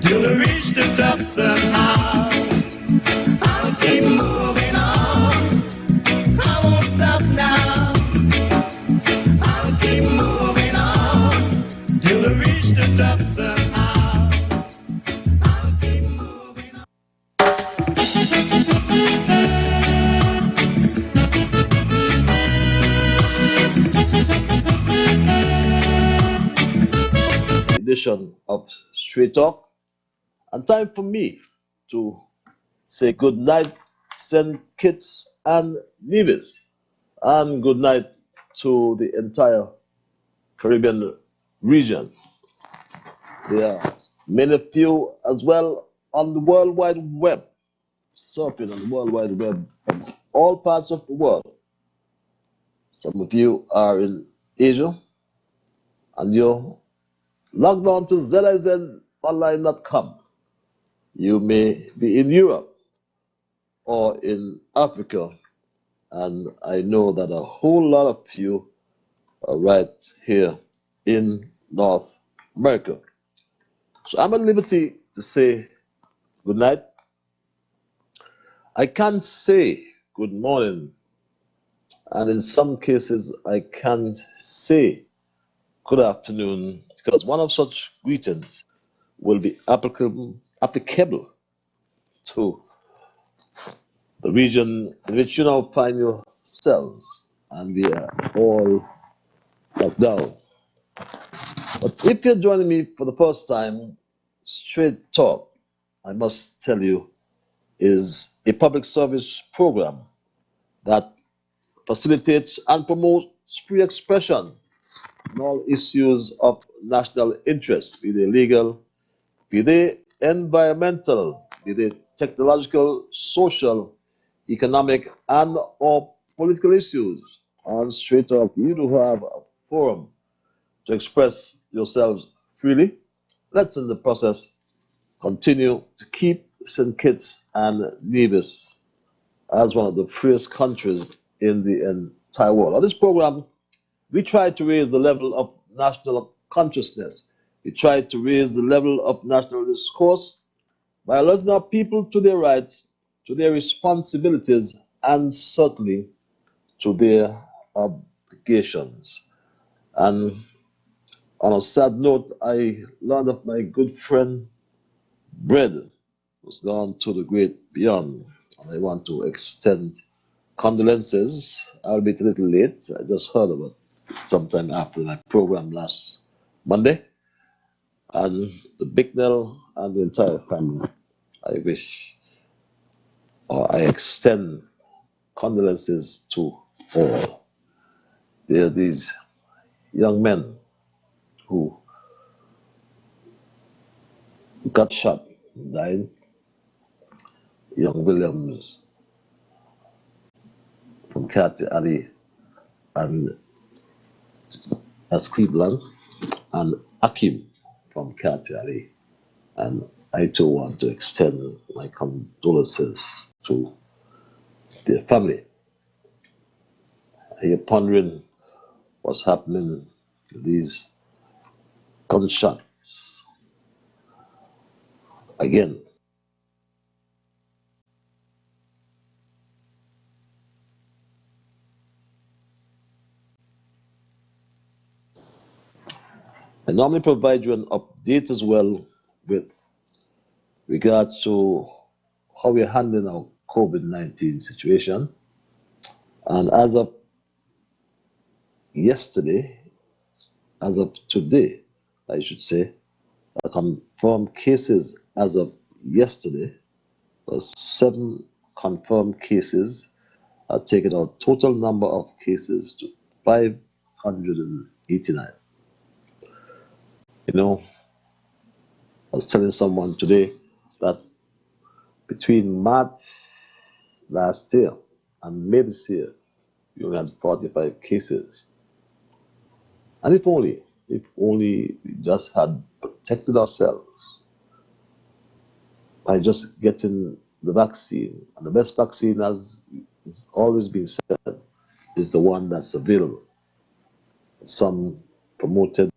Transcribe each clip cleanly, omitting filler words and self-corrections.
till we reach the top somehow. I'll keep moving on, I won't stop now. I'll keep moving on, till we reach the top somehow. I'll keep moving on. Edition of Straight Talk, and time for me to say good night, St. Kitts and Nevis, and good night to the entire Caribbean region. There are many of you as well on the World Wide Web, surfing on the World Wide Web from all parts of the world. Some of you are in Asia, and you're logged on to zizonline.com. You may be in Europe or in Africa, and I know that a whole lot of you are right here in North America. So I'm at liberty to say good night. I can't say good morning, and in some cases I can't say good afternoon, because one of such greetings will be applicable to the region in which you now find yourselves, and we are all locked down. But if you're joining me for the first time, Straight Talk, I must tell you, is a public service program that facilitates and promotes free expression on all issues of national interest, be they legal, be they environmental, be they technological, social, economic, and or political issues. On Straight Talk, you do have a forum to express yourselves freely. Let's, in the process, continue to keep St. Kitts and Nevis as one of the freest countries in the entire world. On this program, we try to raise the level of national consciousness. We try to raise the level of national discourse by alerting our people to their rights, to their responsibilities, and certainly to their obligations. And on a sad note, I learned of my good friend Bread, who's gone to the great beyond. And I want to extend condolences, albeit a little late. I just heard about it sometime after my program last Monday. And the Bicknell and the entire family, I wish, or I extend condolences to all. There are these young men who got shot, died. Young Williams from Cartier Alley, and that's Cleveland, and Akim from Cartier Alley. And I too want to extend my condolences to their family. You're pondering what's happening with these gunshots. Again, I normally provide you an update as well with regard to how we're handling our COVID-19 situation. And as of yesterday, as of today, I should say, confirmed cases as of yesterday was 7 confirmed cases, taking our total number of cases to 589. You know, I was telling someone today that between March last year and May this year, we only had 45 cases. And if only we just had protected ourselves by just getting the vaccine. And the best vaccine, as it's always been said, is the one that's available. Some promoted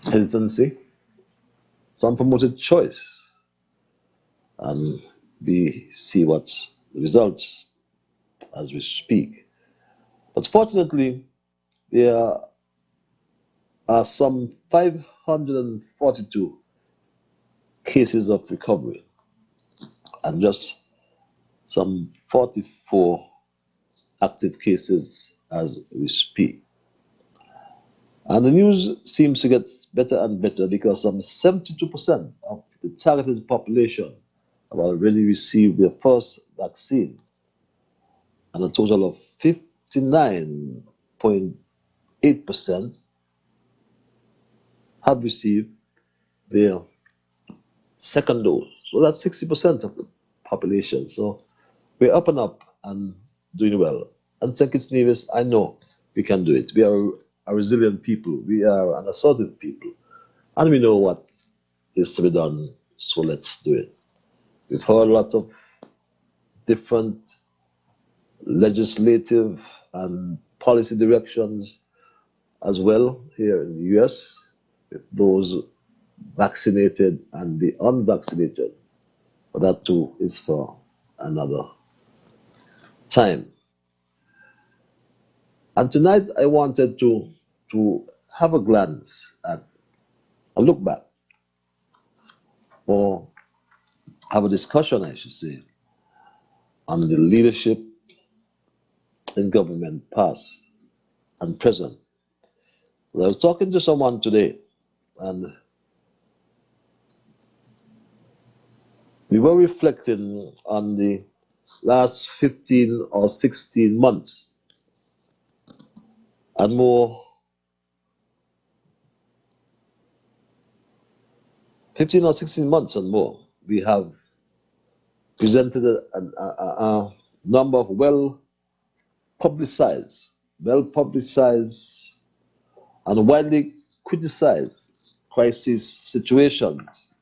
hesitancy, Some promoted choice, and we see what's the results as we speak. But fortunately, there are some 542 cases of recovery and just some 44 active cases as we speak. And the news seems to get better and better because some 72% of the targeted population have already received their first vaccine, and a total of 59.8% have received their second dose. So that's 60% of the population. So we're up and up and doing well. And St. Kitts Nevis, I know we can do it. We are a resilient people. We are an assertive people. And we know what is to be done, so let's do it. We've heard lots of different legislative and policy directions as well here in the US, with those vaccinated and the unvaccinated. But that too is for another time. And tonight I wanted to have a glance at a look back, or have a discussion, I should say, on the leadership in government, past and present. I was talking to someone today, and we were reflecting on the last 15 or 16 months and more, 15 or 16 months and more. We have presented a number of well-publicized and widely criticized crisis situations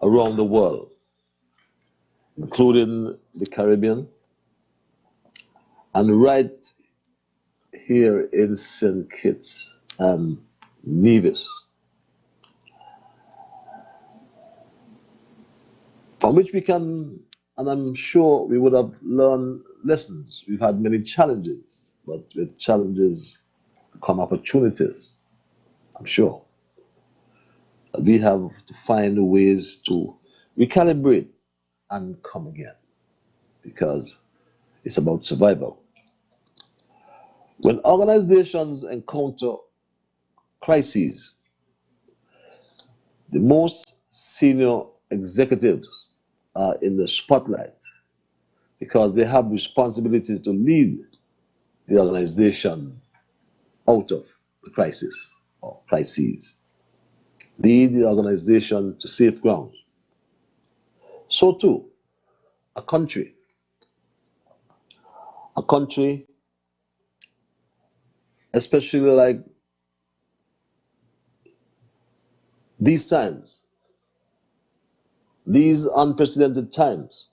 around the world, including the Caribbean and right here in St. Kitts and Nevis, from which we can, and I'm sure we would have learned lessons. We've had many challenges, but with challenges come opportunities, I'm sure. We have to find ways to recalibrate and come again, because it's about survival. When organizations encounter crises, the most senior executives are in the spotlight because they have responsibilities to lead the organization out of the crisis or crises, lead the organization to safe ground. So too, a country, especially like these times, these unprecedented times,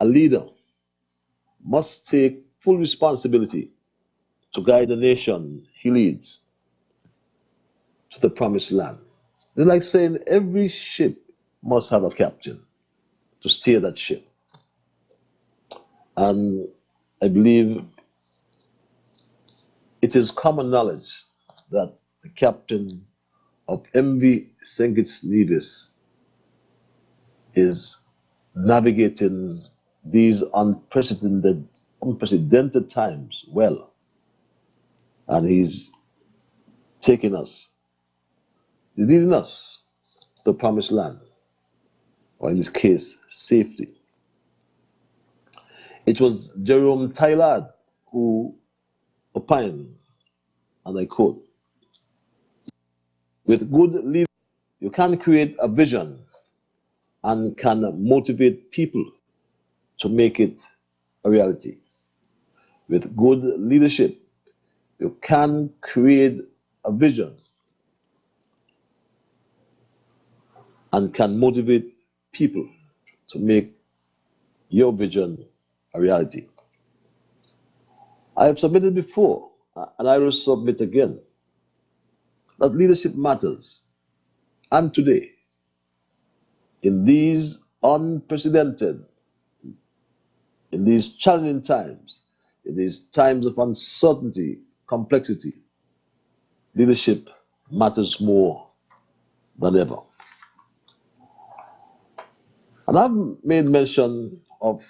a leader must take full responsibility to guide the nation he leads to the promised land. It's like saying every ship must have a captain to steer that ship. And I believe it is common knowledge that the captain of MV St. Kitts Nevis is navigating these unprecedented times well. And he's taking us, he's leading us to the promised land, or in this case, safety. It was Jerome Tylard who opined, and I quote, "With good leadership, you can create a vision and can motivate people to make it a reality. With good leadership, you can create a vision and can motivate people to make your vision a reality." I have submitted before, and I will submit again. that leadership matters. And today, in these unprecedented, in these challenging times, in these times of uncertainty, complexity, leadership matters more than ever. And I've made mention of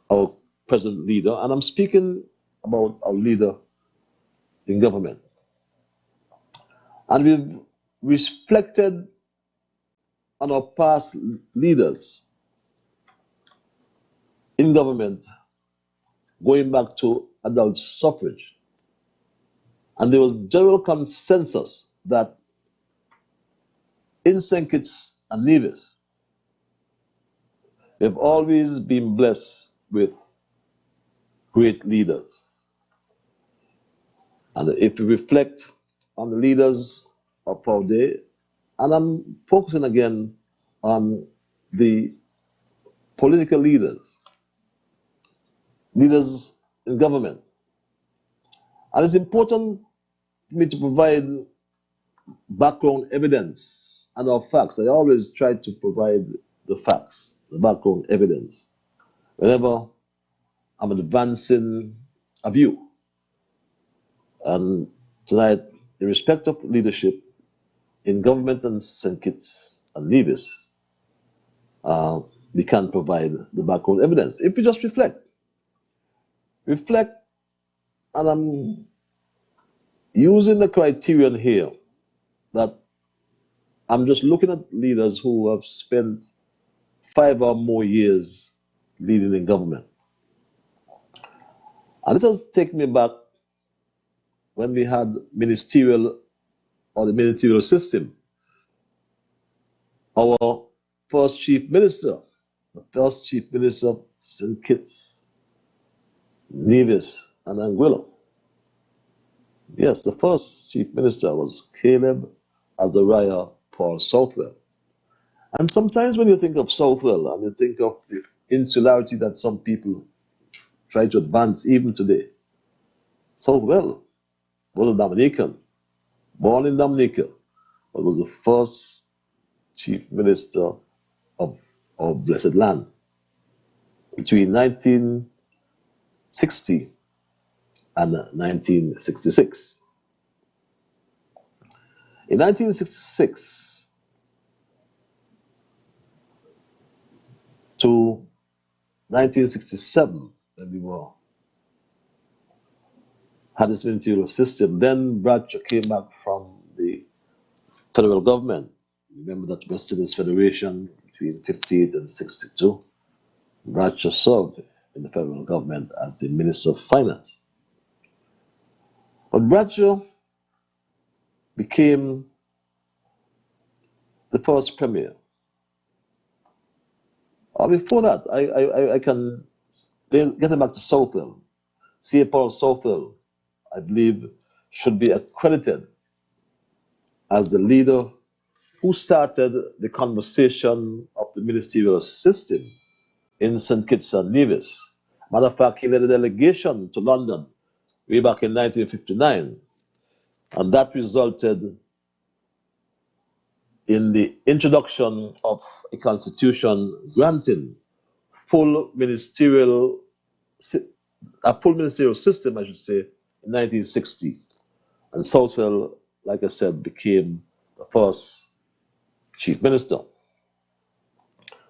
our present leader, and I'm speaking about our leader in government. And we've reflected on our past leaders in government going back to adult suffrage. And there was general consensus that in St. Kitts and Nevis, we've always been blessed with great leaders. And if we reflect on the leaders of our day, and I'm focusing again on the political leaders, leaders in government. And it's important for me to provide background evidence and our facts. I always try to provide the facts, the background evidence, whenever I'm advancing a view. And tonight, in respect of leadership in government and St. Kitts and Nevis, we can provide the background evidence. If we just reflect, and I'm using the criterion here that I'm just looking at leaders who have spent 5 or more years leading in government. And this has taken me back when we had ministerial or the ministerial system. Our first chief minister, the first chief minister of St. Kitts, Nevis, and Anguilla. Yes, the first chief minister was Caleb Azariah Paul Southwell. And sometimes when you think of Southwell and you think of the insularity that some people try to advance even today, Southwell was a Dominican, born in Dominica, but was the first chief minister of our blessed land between 1960 and 1966. In 1966 to 1967, when we had this ministerial system, then Bradshaw came back from the federal government. Remember that West Indies Federation between 58 and 62. Bradshaw served in the federal government as the Minister of Finance. But Bradshaw became the first premier. Or before that, I can get him back to Southwell. C.A. Paul Southwell, I believe, should be accredited as the leader who started the conversation of the ministerial system in St. Kitts and Nevis. Matter of fact, he led a delegation to London way back in 1959, and that resulted in the introduction of a constitution granting a full ministerial system, I should say, in 1960. And Southwell, like I said, became the first chief minister.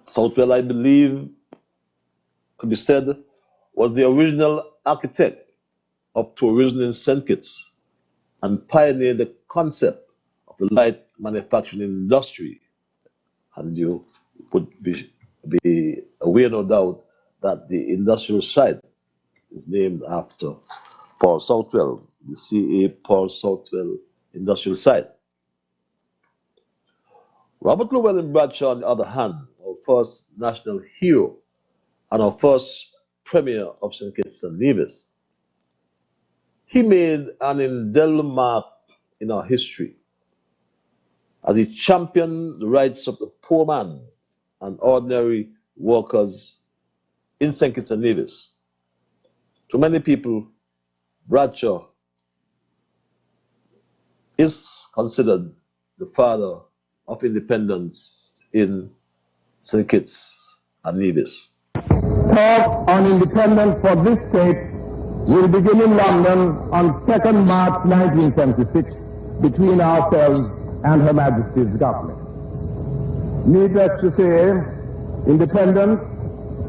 Southwell, I believe, could be said, was the original architect of tourism in St. Kitts and pioneered the concept of the light manufacturing industry. And you would be aware, no doubt, that the industrial site is named after Paul Southwell, the C.A. Paul Southwell Industrial Site. Robert Llewellyn Bradshaw, on the other hand, our first national hero and our first premier of St. Kitts and Nevis, he made an indelible mark in our history as he championed the rights of the poor man and ordinary workers in St. Kitts and Nevis. To many people, Bradshaw is considered the father of independence in St. Kitts and Nevis. Talk on independence for this state will begin in London on 2nd March 1976 between ourselves and Her Majesty's government. Needless to say, independence,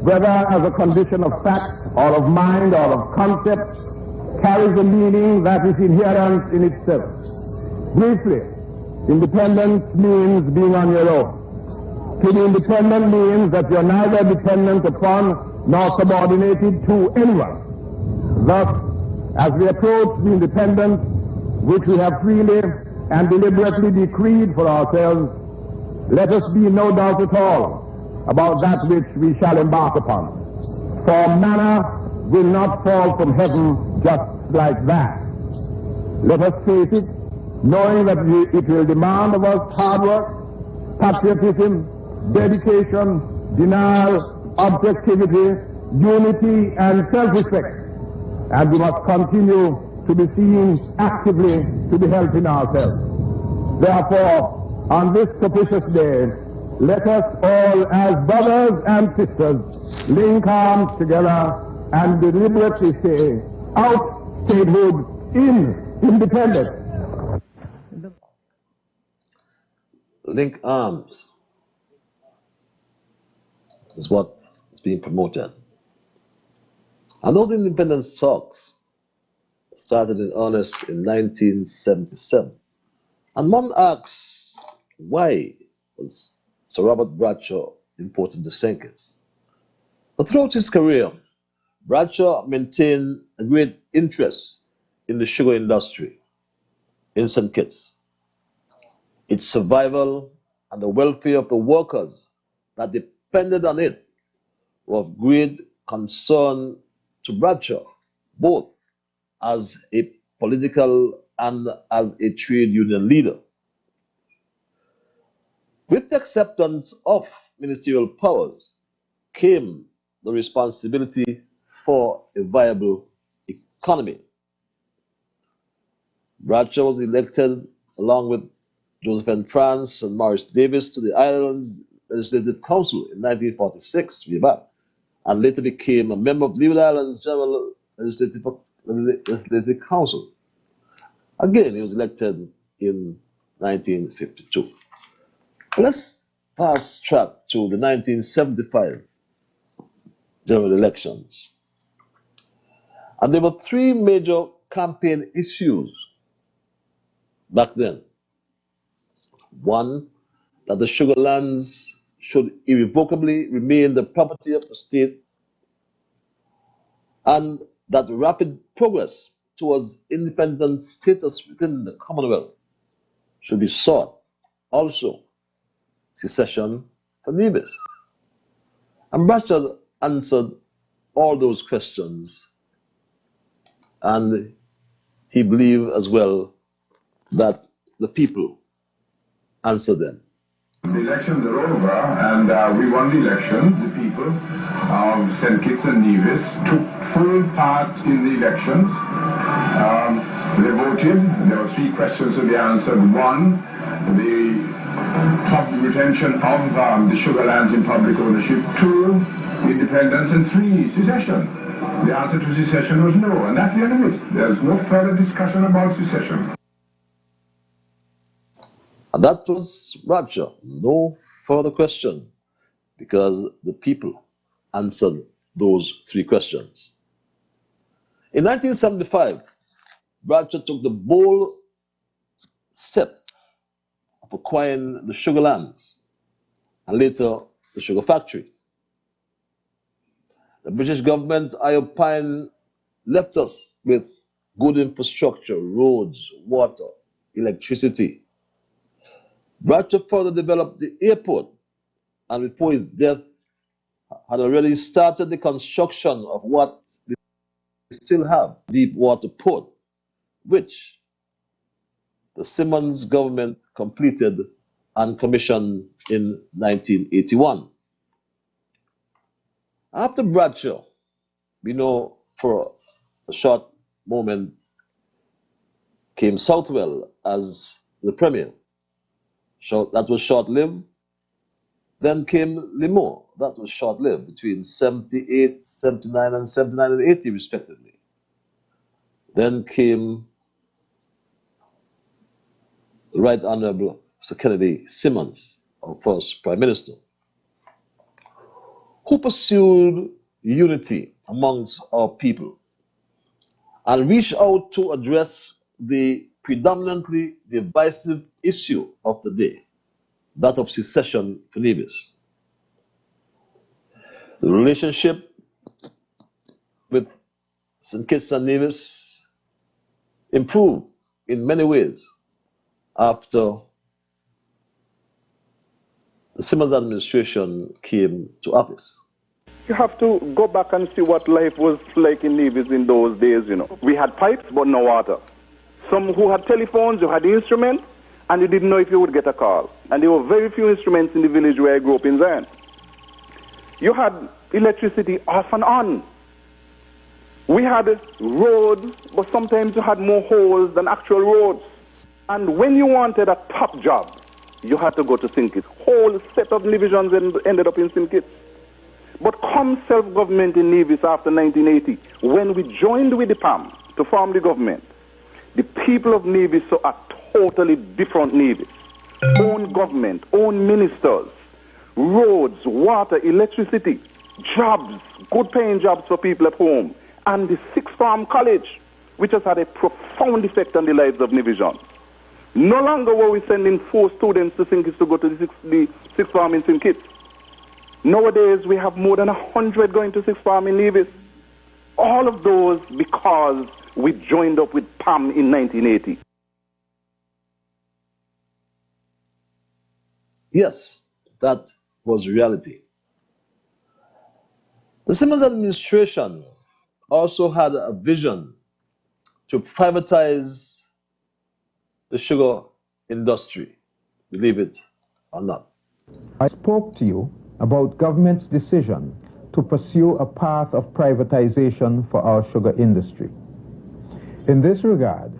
whether as a condition of fact or of mind or of concept, carries a meaning that is inherent in itself. Briefly, independence means being on your own. To be independent means that you're neither dependent upon nor subordinated to anyone. Thus, as we approach the independence which we have freely and deliberately decreed for ourselves, let us be no doubt at all about that which we shall embark upon. For manna will not fall from heaven just like that. Let us face it, knowing that it will demand of us hard work, patriotism, dedication, denial, objectivity, unity, and self-respect. And we must continue to be seen actively to be helping ourselves. Therefore, on this propitious day, let us all as brothers and sisters link arms together and deliberately say, out statehood, in independence. Link arms is what is being promoted. And those independence talks started in earnest in 1977. And one asks, why was Sir Robert Bradshaw imported to St. Kitts? But throughout his career, Bradshaw maintained a great interest in the sugar industry in St. Kitts, its survival and the welfare of the workers that depended on it were of great concern to Bradshaw, both as a political and as a trade union leader. With the acceptance of ministerial powers came the responsibility for a viable economy. Bradshaw was elected along with Joseph N. France and Morris Davis to the Islands Legislative Council in 1946, way back, and later became a member of Liburd Islands General Legislative Council. Again, he was elected in 1952. Let's fast track to the 1975 general elections. And there were three major campaign issues back then. One, that the sugar lands should irrevocably remain the property of the state, and that rapid progress towards independent status within the Commonwealth should be sought. Also, secession for Nevis. And Bradshaw answered all those questions, and he believed as well that the people answered them. The elections are over, and we won the elections. The people of St. Kitts and Nevis took full part in the elections. They voted. There were three questions to be answered. One, the public retention of the sugar lands in public ownership. Two, independence. And three, secession. The answer to secession was no, and that's the end of it. There's no further discussion about secession. And that was Bradshaw. No further question, because the people answered those three questions. In 1975, Bradshaw took the bold step of acquiring the sugar lands and later the sugar factory. The British government, I opine, left us with good infrastructure, roads, water, electricity. Bradshaw further developed the airport, and before his death had already started the construction of what we still have, deep water port, which the Simmons government completed and commissioned in 1981. After Bradshaw, we know for a short moment, came Southwell as the premier. That was short-lived. Then came Limor. That was short-lived, between 78, 79, and 79 and 80, respectively. Then came the Right Honorable Sir Kennedy Simmons, our first Prime Minister, who pursued unity amongst our people and reached out to address the predominantly divisive issue of the day, that of secession for Nevis. The relationship with St. Kitts and Nevis improved in many ways after the Simmons administration came to office. You have to go back and see what life was like in Nevis in those days, you know. We had pipes, but no water. Some who had telephones, you had instruments, and you didn't know if you would get a call. And there were very few instruments in the village where I grew up in Zion. You had electricity off and on. We had roads, but sometimes you had more holes than actual roads. And when you wanted a top job, you had to go to St. Kitts. Whole set of divisions ended up in St. Kitts. But come self-government in Nevis after 1980, when we joined with the PAM to form the government, the people of Nevis saw a totally different Nevis. Own government, own ministers, roads, water, electricity, jobs, good paying jobs for people at home, and the sixth form college, which has had a profound effect on the lives of Nevisians. No longer were we sending 4 students to St. Kitts to go to the sixth farm in St. Kitts. Nowadays, we have more than 100 going to sixth farm in Nevis. All of those because we joined up with PAM in 1980. Yes, that was reality. The Simmons administration also had a vision to privatize the sugar industry, believe it or not. I spoke to you about government's decision to pursue a path of privatization for our sugar industry. In this regard,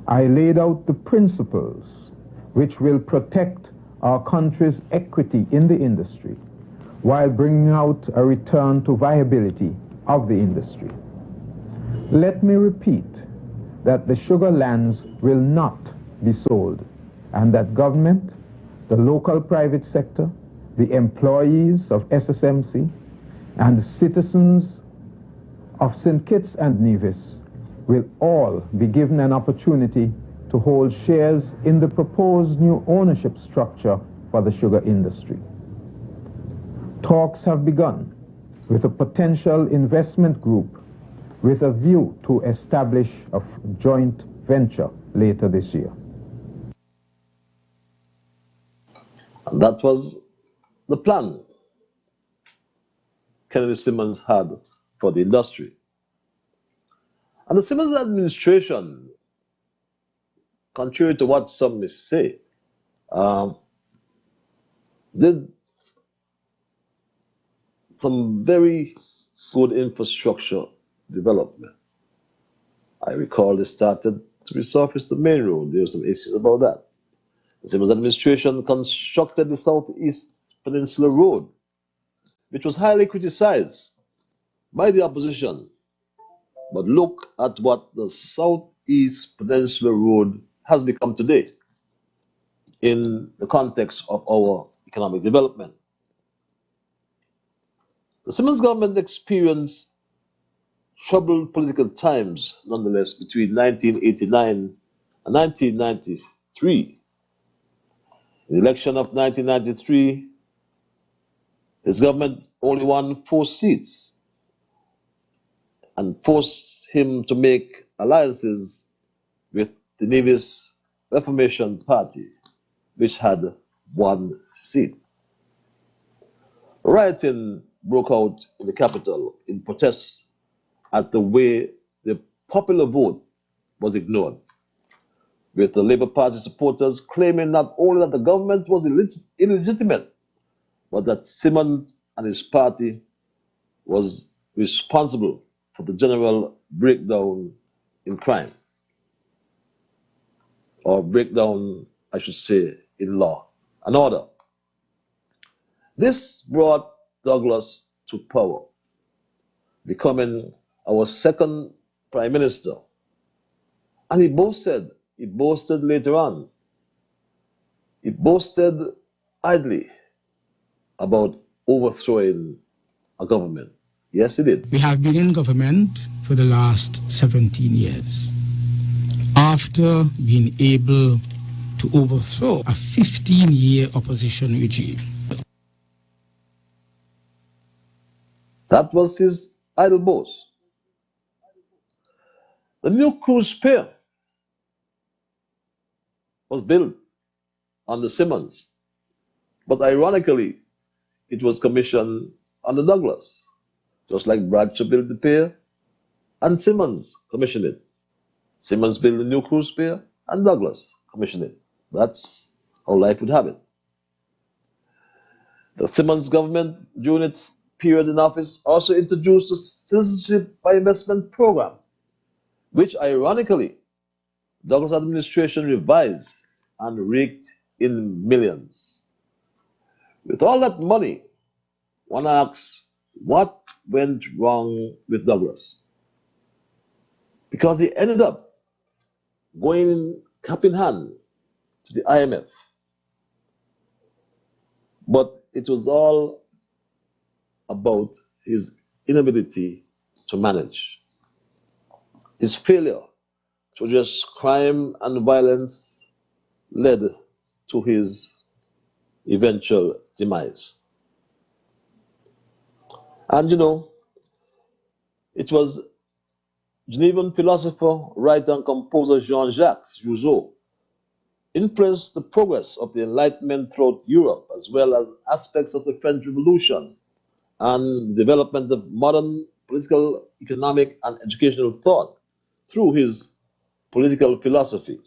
I laid out the principles which will protect our country's equity in the industry while bringing out a return to viability of the industry. Let me repeat that the sugar lands will not be sold, and that government, the local private sector, the employees of SSMC, and the citizens of St. Kitts and Nevis will all be given an opportunity to hold shares in the proposed new ownership structure for the sugar industry. Talks have begun with a potential investment group with a view to establish a joint venture later this year. And that was the plan Kennedy Simmons had for the industry. And the Simmons administration, contrary to what some may say, did some very good infrastructure development. I recall they started to resurface the main road. There were some issues about that. The Simmons administration constructed the Southeast Peninsula Road, which was highly criticized by the opposition. But look at what the Southeast Peninsula Road has become today in the context of our economic development. The Simmons government experienced troubled political times, nonetheless, between 1989 and 1993. In the election of 1993, his government only won 4 seats and forced him to make alliances with the Nevis Reformation Party, which had 1 seat. Rioting broke out in the capital in protest at the way the popular vote was ignored, with the Labour Party supporters claiming not only that the government was illegitimate, but that Simmons and his party was responsible for the general breakdown in crime. or breakdown, I should say, in law and order. This brought Douglas to power, becoming our second prime minister. And he boasted later on, he boasted idly about overthrowing a government. Yes, he did. We have been in government for the last 17 years. After being able to overthrow a 15-year opposition regime. That was his idle boast. The new cruise pier was built under Simmons, but ironically, it was commissioned under Douglas, just like Bradshaw built the pier and Simmons commissioned it. Simmons built the new cruise pier and Douglas commissioned it. That's how life would have it. The Simmons government, during its period in office, also introduced the Citizenship by Investment program, which ironically, Douglas administration revised and raked in millions. With all that money, one asks, what went wrong with Douglas? Because he ended up going cap in hand to the IMF. But it was all about his inability to manage. His failure to address crime and violence led to his eventual demise. And you know, it was Genevan philosopher, writer, and composer Jean-Jacques Rousseau influenced the progress of the Enlightenment throughout Europe, as well as aspects of the French Revolution and the development of modern political, economic, and educational thought through his political philosophy.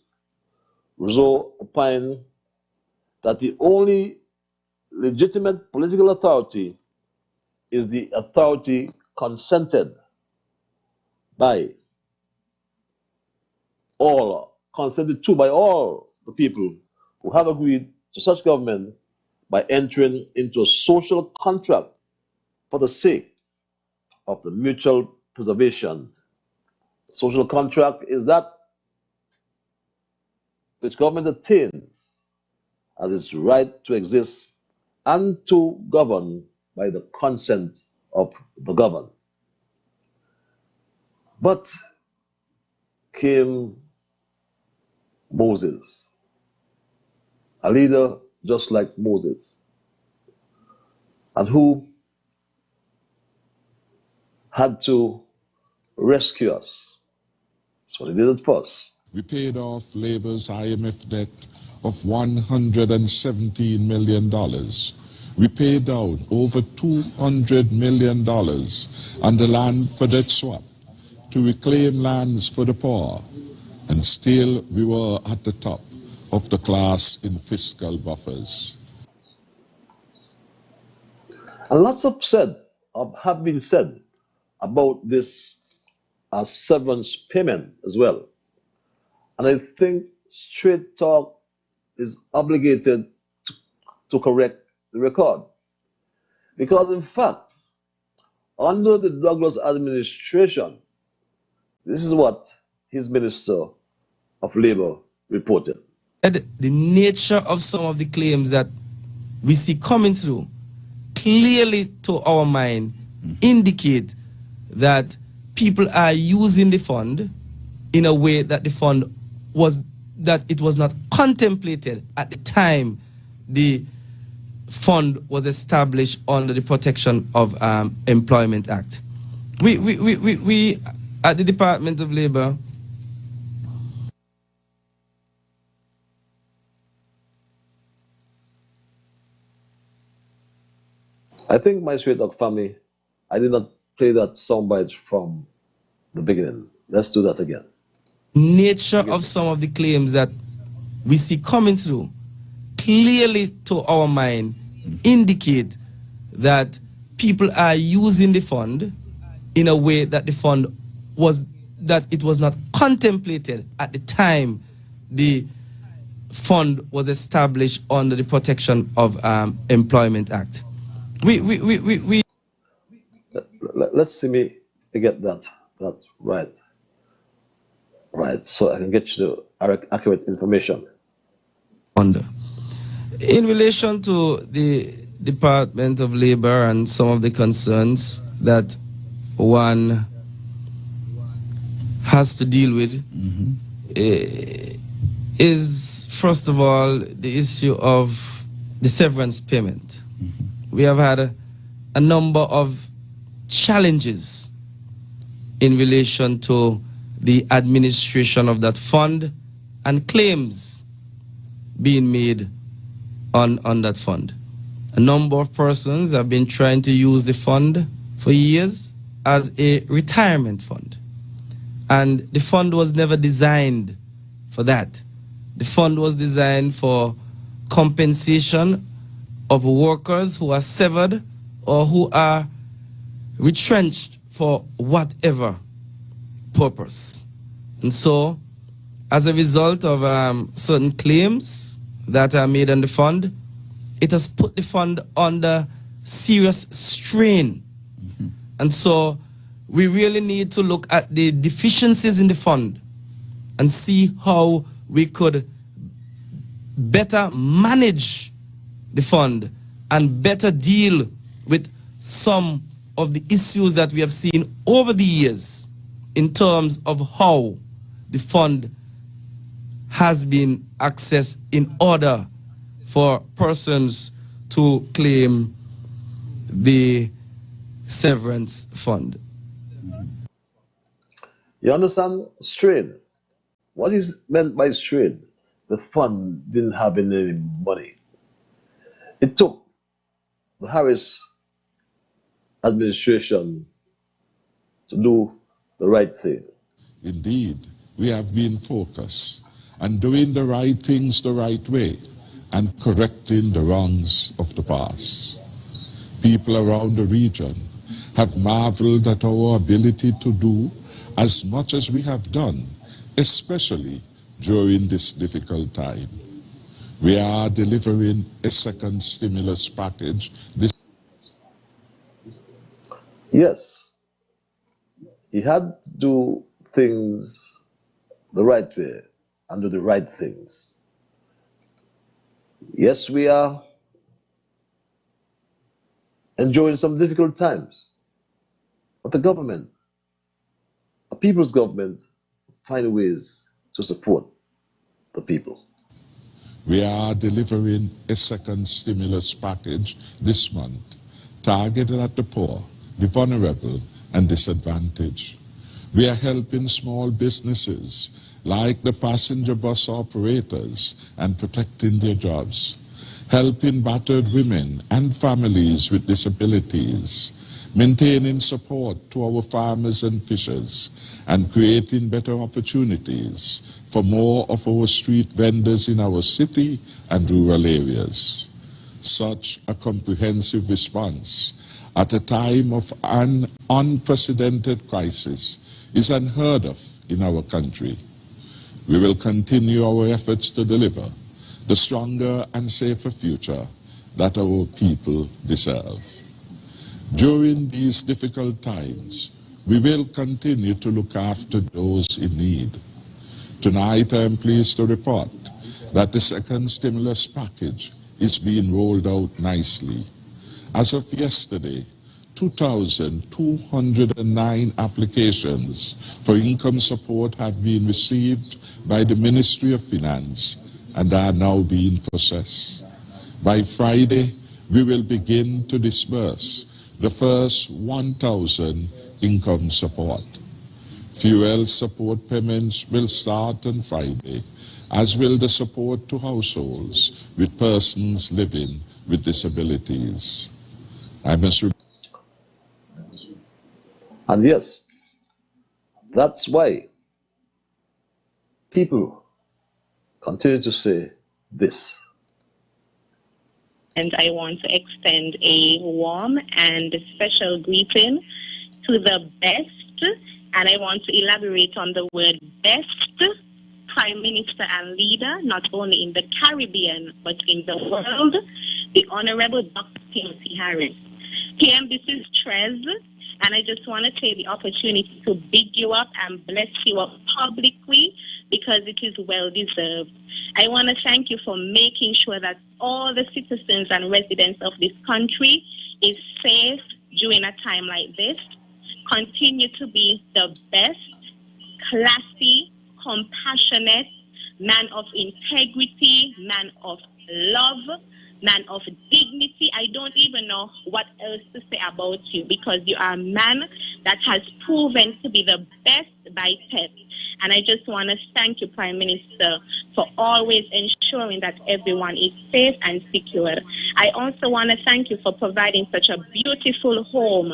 Rousseau opined that the only legitimate political authority is the authority consented by all, consented to by all the people who have agreed to such government by entering into a social contract for the sake of the mutual preservation. Social contract is that which government attains as its right to exist and to govern by the consent of the governed. But came Moses, a leader just like Moses, and who had to rescue us. That's what he did at first. We paid off Labour's IMF debt of $117 million. We paid down over $200 million on the land for debt swap to reclaim lands for the poor, and still we were at the top of the class in fiscal buffers. And lots have been said about this severance payment as well. And I think Straight Talk is obligated to correct the record. Because in fact, under the Douglas administration, this is what his Minister of Labour reported. The nature of some of the claims that we see coming through clearly to our mind indicate that people are using the fund in a way that it was not contemplated at the time the fund was established under the Protection of Employment Act. We at the Department of Labor, I think, my Straight Talk family, I did not play that soundbite from the beginning. Let's do that again. Nature of some of the claims that we see coming through clearly to our mind indicate that people are using the fund in a way that it was not contemplated at the time the fund was established under the Protection of Employment Act. Let's see me get that right. Right, so I can get you the accurate information. In relation to the Department of Labor and some of the concerns that one has to deal with, is first of all the issue of the severance payment. We have had a number of challenges in relation to the administration of that fund and claims being made on that fund. A number of persons have been trying to use the fund for years as a retirement fund. And the fund was never designed for that. The fund was designed for compensation of workers who are severed or who are retrenched for whatever purpose. And so, as a result of certain claims that are made on the fund, it has put the fund under serious strain. And so, we really need to look at the deficiencies in the fund and see how we could better manage the fund and better deal with some of the issues that we have seen over the years in terms of how the fund has been accessed in order for persons to claim the severance fund. You understand? Strain. What is meant by strain? The fund didn't have any money. It took the Harris administration to do the right thing. Indeed, we have been focused on doing the right things the right way and correcting the wrongs of the past. People around the region have marveled at our ability to do as much as we have done, especially during this difficult time. We are delivering a second stimulus package. Yes, he had to do things the right way and do the right things. Yes, we are enjoying some difficult times, but the government, a people's government, find ways to support the people. We are delivering a second stimulus package this month, targeted at the poor, the vulnerable, and disadvantaged. We are helping small businesses like the passenger bus operators and protecting their jobs, helping battered women and families with disabilities, maintaining support to our farmers and fishers, and creating better opportunities for more of our street vendors in our city and rural areas. Such a comprehensive response at a time of an unprecedented crisis is unheard of in our country. We will continue our efforts to deliver the stronger and safer future that our people deserve. During these difficult times, we will continue to look after those in need. Tonight, I am pleased to report that the second stimulus package is being rolled out nicely. As of yesterday, 2,209 applications for income support have been received by the Ministry of Finance and are now being processed. By Friday, we will begin to disburse the first 1,000 income support. Fuel support payments will start on Friday, as will the support to households with persons living with disabilities. And yes, that's why people continue to say this. And I want to extend a warm and special greeting to the best, and I want to elaborate on the word best Prime Minister and leader, not only in the Caribbean, but in the world, the Honorable Dr. Timothy Harris. PM, this is Trez, and I just want to take the opportunity to big you up and bless you up publicly because it is well deserved. I want to thank you for making sure that all the citizens and residents of this country is safe during a time like this. Continue to be the best, classy, compassionate, man of integrity, man of love, man of dignity. I don't even know what else to say about you because you are a man that has proven to be the best by test. And I just want to thank you, Prime Minister, for always ensuring that everyone is safe and secure. I also want to thank you for providing such a beautiful home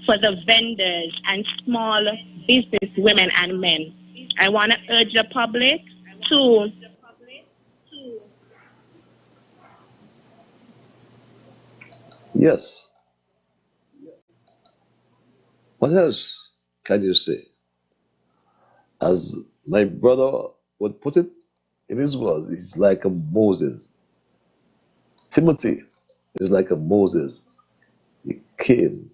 for the vendors and small business women and men. I want to urge the public to Yes. What else can you say? As my brother would put it in his words, he's like a Moses. Timothy is like a Moses. He came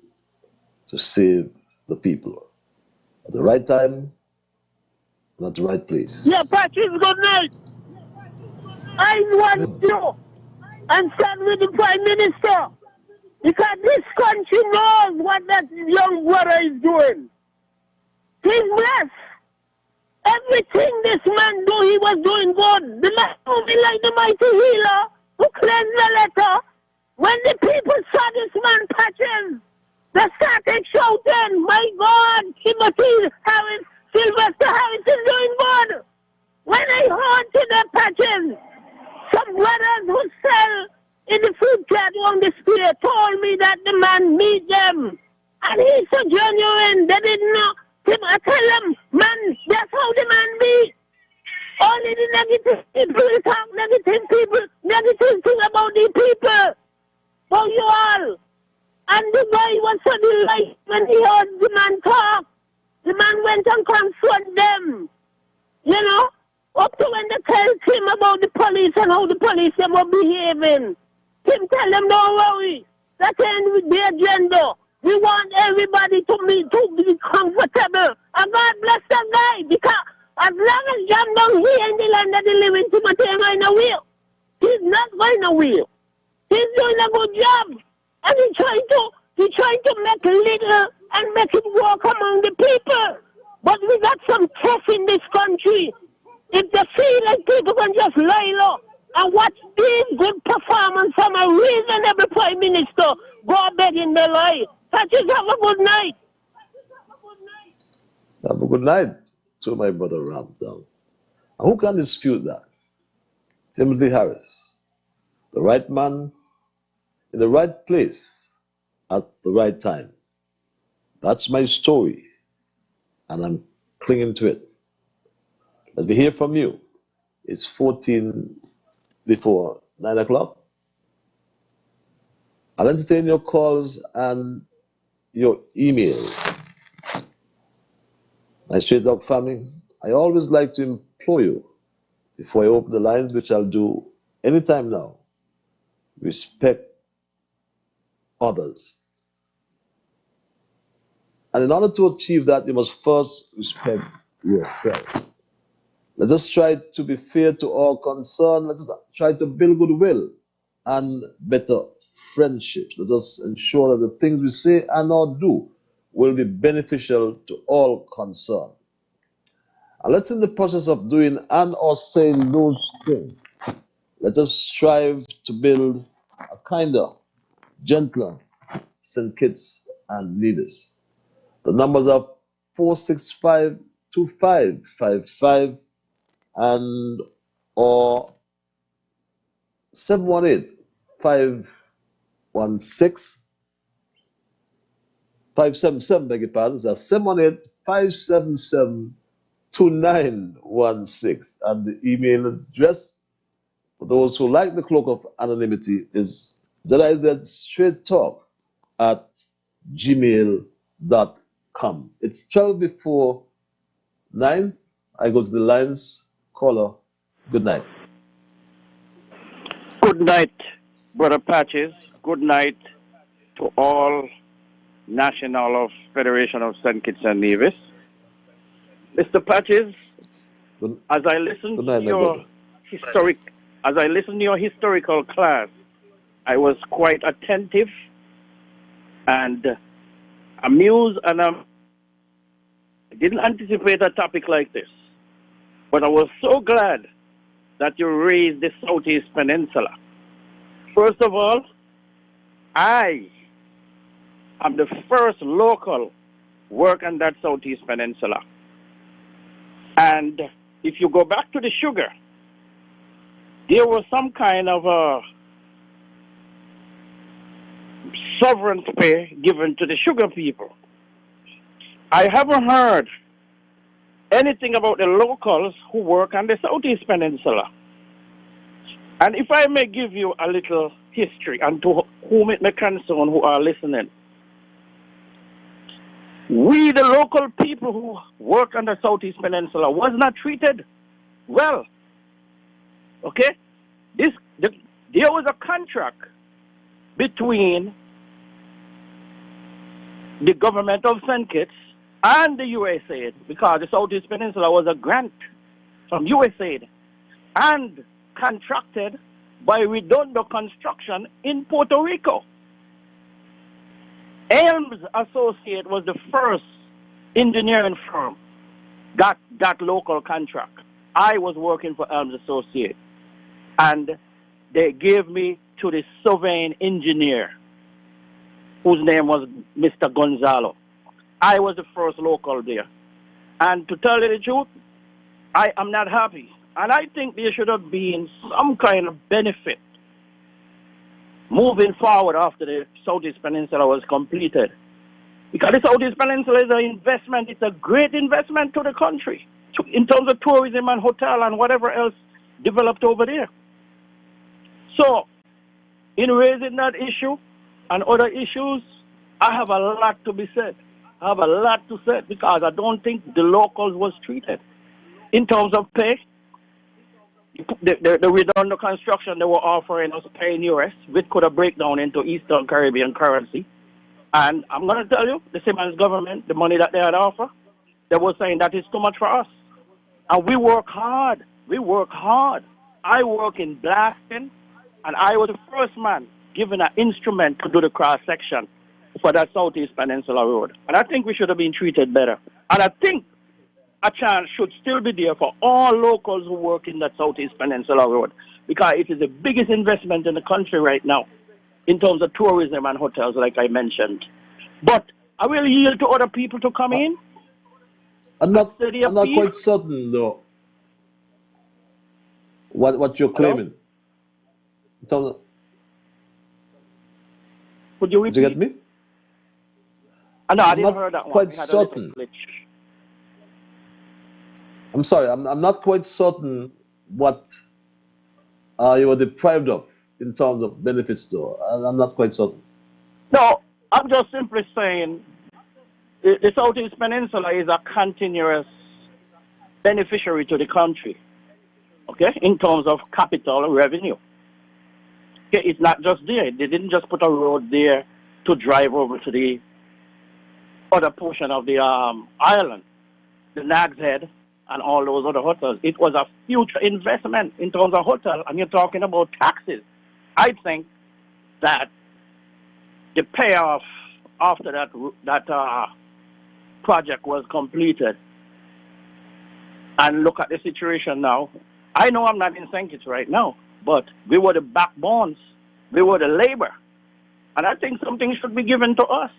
to save the people at the right time and at the right place. Yeah, Patrick, good night. I want you and stand with the Prime Minister because this country knows what that young brother is doing. He's blessed. Everything this man do, he was doing good. The man moving like the mighty healer who cleansed the letter. When the people saw this man Patches, they started shouting, my God, Timothy Harris, Sylvester Harris is doing good. When I heard to the Patches, some brothers who sell in the food cart on the street told me that the man meet them. And he's so genuine, they didn't know. I tell them, man, that's how the man be. Only the negative people talk negative thing about the people. For you all. And the guy was so delighted when he heard the man talk. The man went and confronted them. You know, up to when they tell him about the police and how the police them were behaving. Him tell them, don't worry. That ain't with the agenda. We want everybody to be comfortable. And God bless that guy because as long as Jam down here in the land of the living, Timothy ain't going nowhere. He's not going nowhere. He's doing a good job. And he's trying to make little and make it work among the people. But we got some tests in this country. If they feel like people can just lie low and watch these good performance from a reasonable Prime Minister go bed in their life. Patches, have a good night. Have a good night to my brother Ramdown. And who can dispute that? Timothy Harris, the right man in the right place at the right time. That's my story, and I'm clinging to it. Let me hear from you. It's 14 before 9 o'clock. I'll entertain your calls and your email. My Straight Dog family, I always like to implore you, before I open the lines, which I'll do anytime now, respect others. And in order to achieve that, you must first respect yourself. Let us try to be fair to all concerned. Let us try to build goodwill and better friendships. Let us ensure that the things we say and or do will be beneficial to all concerned. And let's, in the process of doing and or saying those things, let us strive to build a kinder, gentler St. Kitts and Nevis. The numbers are 465-2555 and or 718-516-577, beg your pardon, that's 718-577-2916. And the email address for those who like the cloak of anonymity is zizstraighttalk@gmail.com. It's 12 before 9. I go to the lines caller, good night. Good night, Brother Patches. Good night to all National of Federation of St. Kitts and Nevis. Mr. Patches, as I listened to your historical class, I was quite attentive and amused, and I didn't anticipate a topic like this. But I was so glad that you raised the Southeast Peninsula. First of all, I am the first local work on that Southeast Peninsula. And if you go back to the sugar, there was some kind of a sovereignty given to the sugar people. I haven't heard anything about the locals who work on the Southeast Peninsula. And if I may give you a little history, and to whom it may concern who are listening, we, the local people who work on the Southeast Peninsula, was not treated well. Okay? There was a contract between the government of St. Kitts and the USAID, because the Southeast Peninsula was a grant from USAID and contracted by Redondo Construction in Puerto Rico. Elms Associate was the first engineering firm got that local contract. I was working for Elms Associate, and they gave me to the surveying engineer, whose name was Mr. Gonzalo. I was the first local there. And to tell you the truth, I am not happy. And I think there should have been some kind of benefit moving forward after the Southeast Peninsula was completed. Because the Southeast Peninsula is an investment. It's a great investment to the country in terms of tourism and hotel and whatever else developed over there. So, in raising that issue and other issues, I have a lot to be said. I have a lot to say because I don't think the locals was treated. In terms of pay, the Redondo Construction, they were offering us pay in US, which could have break down into Eastern Caribbean currency. And I'm going to tell you, the Simmons government, the money that they had offered, they were saying that is too much for us. And we work hard. We work hard. I work in blasting, and I was the first man given an instrument to do the cross-section for that Southeast Peninsula Road. And I think we should have been treated better. And I think a chance should still be there for all locals who work in that Southeast Peninsula Road, because it is the biggest investment in the country right now in terms of tourism and hotels, like I mentioned. But I will yield to other people to come in. I'm not quite certain, though, what you're claiming. Could you repeat? Did you get me? No, I didn't hear that one. Quite certain. I'm sorry, I'm not quite certain what you were deprived of in terms of benefits, though. I'm not quite certain. No, I'm just simply saying the Southeast Peninsula is a continuous beneficiary to the country, okay, in terms of capital revenue. Okay, it's not just there. They didn't just put a road there to drive over to the other portion of the island, the Nag's Head, and all those other hotels. It was a future investment in terms of hotel, and you're talking about taxes. I think that the payoff after that project was completed, and look at the situation now. I know I'm not in St. Kitts right now, but we were the backbones. We were the labor. And I think something should be given to us.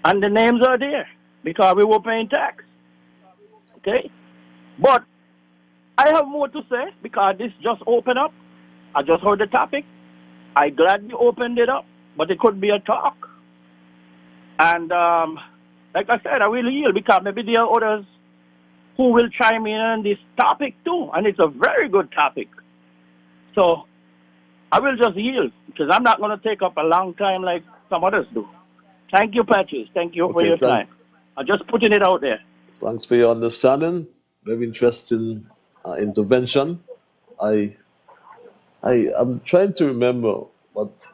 And the names are there because we were paying tax. Okay? But I have more to say because this just opened up. I just heard the topic. I gladly opened it up, but it could be a talk. And like I said, I will yield because maybe there are others who will chime in on this topic too. And it's a very good topic. So I will just yield because I'm not going to take up a long time like some others do. Thank you, Patches. Thank you for your time. I'm just putting it out there. Thanks for your understanding. very interesting intervention. I'm trying to remember, but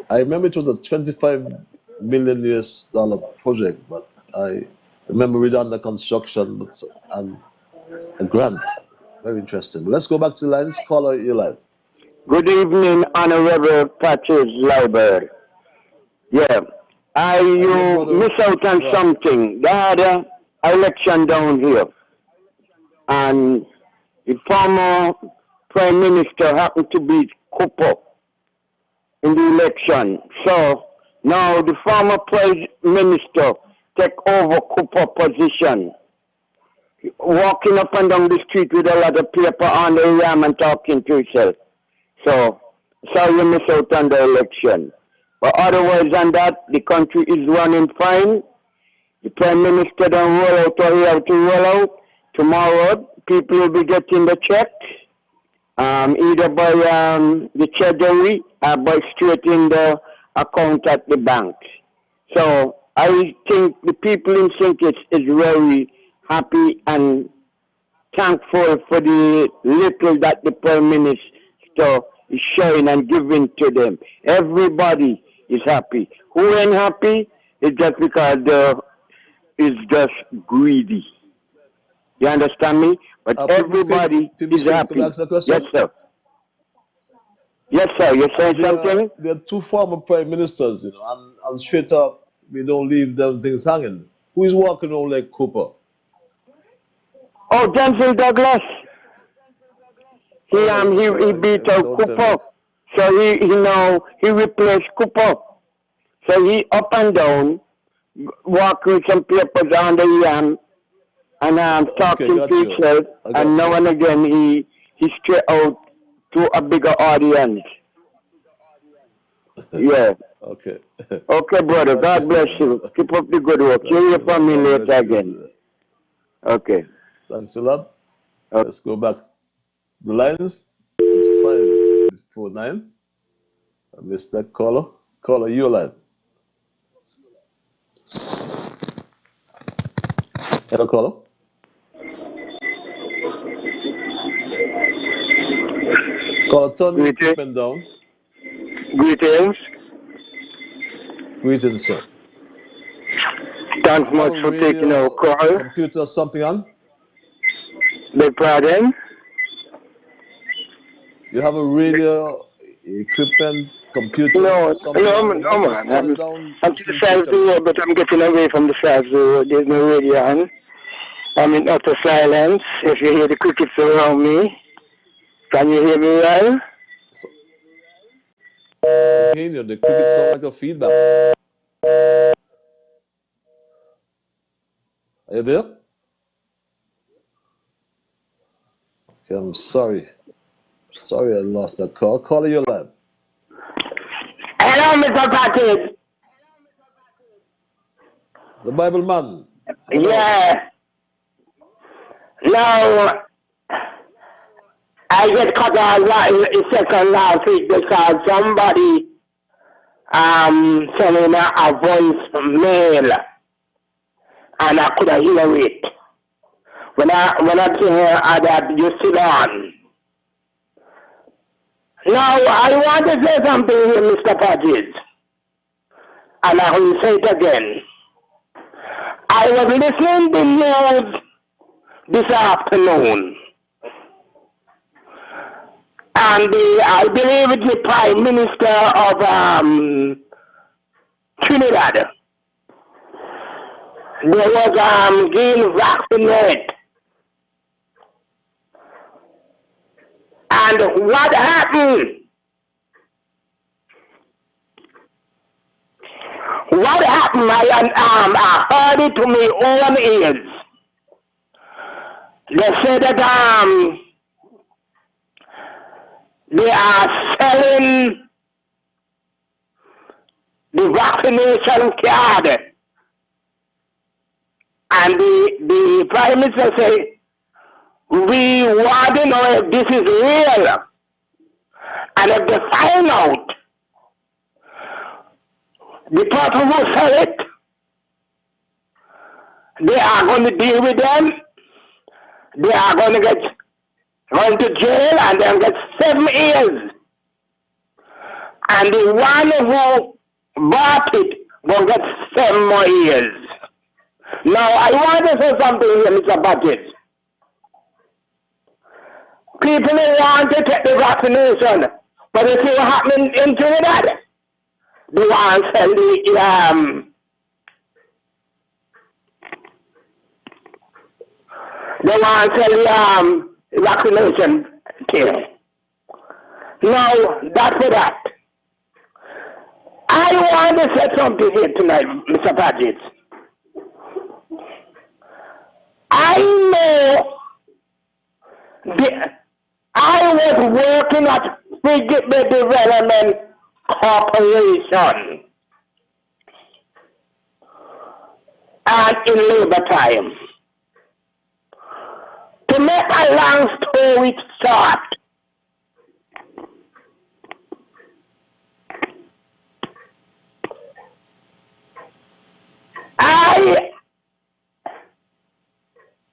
I remember it was a 25 million US dollar project, but I remember it under construction, but and a grant. Very interesting. Let's go back to the lines. Caller, your line. Good evening, Honorable Patches Liburd. Yeah, you miss out on something. They had an election down here, and the former Prime Minister happened to beat Cooper in the election. So now the former Prime Minister take over Cooper position, walking up and down the street with a lot of paper on the ram and talking to himself. So, sorry you miss out on the election. But otherwise than that, the country is running fine. The Prime Minister don't roll out what he have to roll out. Tomorrow, people will be getting the check, either by the treasury or by straight in the account at the bank. So, I think the people in St. Kitts is very happy and thankful for the little that the Prime Minister is showing and giving to them. Everybody is happy. Who ain't happy is just because is just greedy. You understand me? But everybody is happy. Yes, sir. Yes, sir. You saying something? There are two former prime ministers, and straight up, we don't leave them things hanging. Who is walking around like Cooper? Oh, Denzel Douglas. He beat out Cooper. So he replaced Cooper. So he up and down, walk with some papers on the yam, and talking to himself. And now and again he straight out to a bigger audience. Yeah. Okay. Okay, brother. God bless you. Keep up the good work. See you from me later again. Okay. Thanks a lot. Let's go back to the lines. 549. I missed that caller. Caller, you're live. Hello, caller. Caller, turn your equipment down. Greetings. Greetings, sir. Thanks much for taking our call. Computer or something on? Beg pardon? You have a radio equipment, computer? No, man. I'm to the side of the road, but I'm getting away from the side of the road. There's no radio on. I'm in utter silence. If you hear the crickets around me, can you hear me well? The crickets sound like a feedback. Are you there? Okay, I'm sorry. Sorry I lost that call. Caller, your live. Hello, Mr. Patrick. The Bible man. Hello. Yeah. Now, I get cut off a second last week because somebody sent in a voice mail and I couldn't hear it. When I hear that you sit on. Now, I want to say something here, Mr. Padgett, and I will say it again. I was listening to news this afternoon, and I believe it's the Prime Minister of Trinidad. There was getting vaccinated. And what happened? What happened? I heard it to my own ears. They said that they are selling the vaccination card. And the Prime Minister said, we want to know if this is real. And if they find out the person who sell it, they are going to deal with them they are going to jail and they'll get 7 years. And the one who bought it will get 7 more years. Now, I want to say something here, Mr. Budget. People who want to take the vaccination, but you see what happening in Trinidad? They want to sell the vaccination thing. Now, that's for that. I want to say something here tonight, Mr. Budget. I know I was working at Frigate Development Corporation and in labor time. To make a long story short,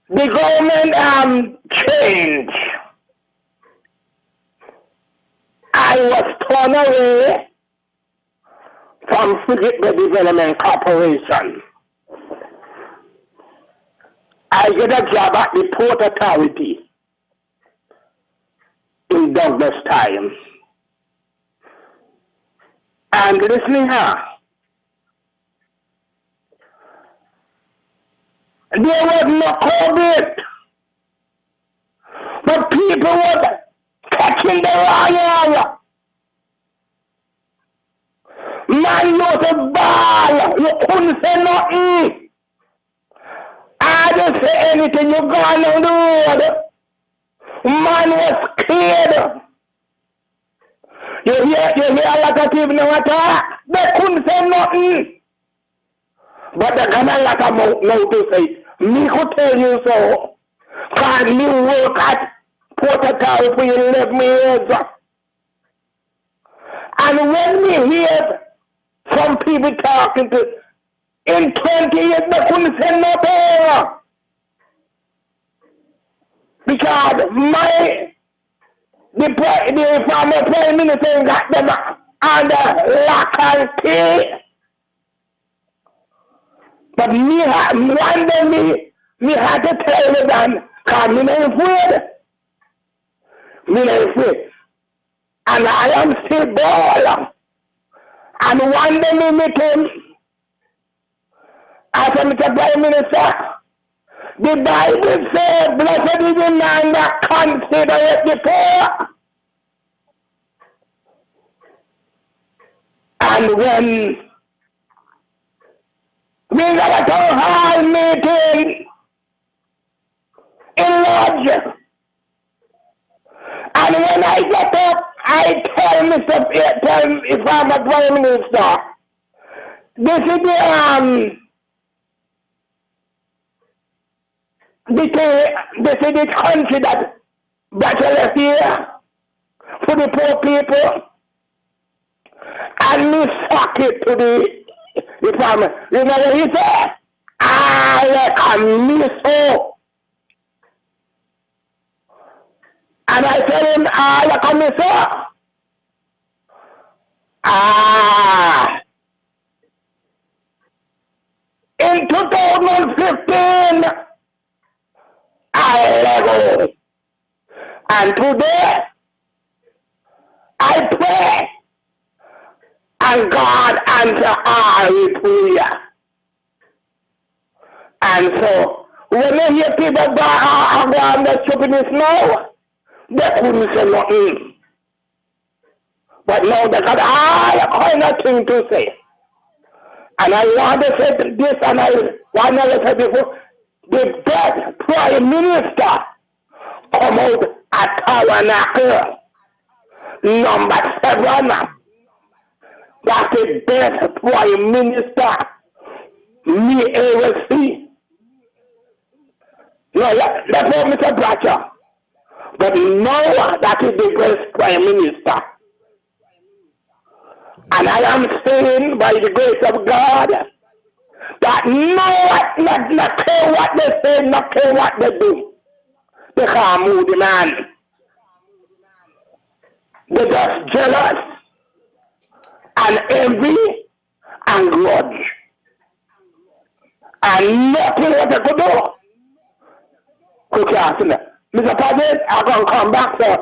the government changed. I was torn away from Frigate Development Corporation. I get a job at the Port Authority in Douglas time. And listening here, there was no COVID, but people were catching the lion. Man was a ball, you couldn't say nothing. I didn't say anything, you gone on the road. Man was scared. You hear a lot of people now attack. They couldn't say nothing. But they got a lot of mouth now to say. Me could tell you so. Because me work at Port Authority for 11 years. And when we hear some people talking to, in 20 years they couldn't say nothing. Because the former Prime Minister got them under lock and key. But one day me had to tell you that, because me not afraid. Me not afraid. And I am still bold. And one day me meet him. I said, Mr. Prime Minister, the Bible says, blessed is the man that considereth the poor. And when we got a town hall meeting in Lodge. And when I get up, I tell if I'm a Prime Minister, this is the country that battle here for the poor people. And me suck it to the farmer. You know what he said? I reckon me so. And I tell him, I reckon me so. In 2015, I level. And today, I pray. And God answer our prayer. And so, when you hear people go on the stupidness now, they couldn't say nothing. But now they got all kind of things to say. And I want to say this, and I want to say before, the best Prime Minister come out at Tabernacle, number 7. That's the best Prime Minister me ever see. No, that's not Mr. Bratcher. But now that is the best Prime Minister. And I am saying by the grace of God that not care what they say, not care what they do. They can't move the man. They're just jealous and envy and grudge. And nothing what they could do. Quick answer. Mr. President, I'm going to come back, sir.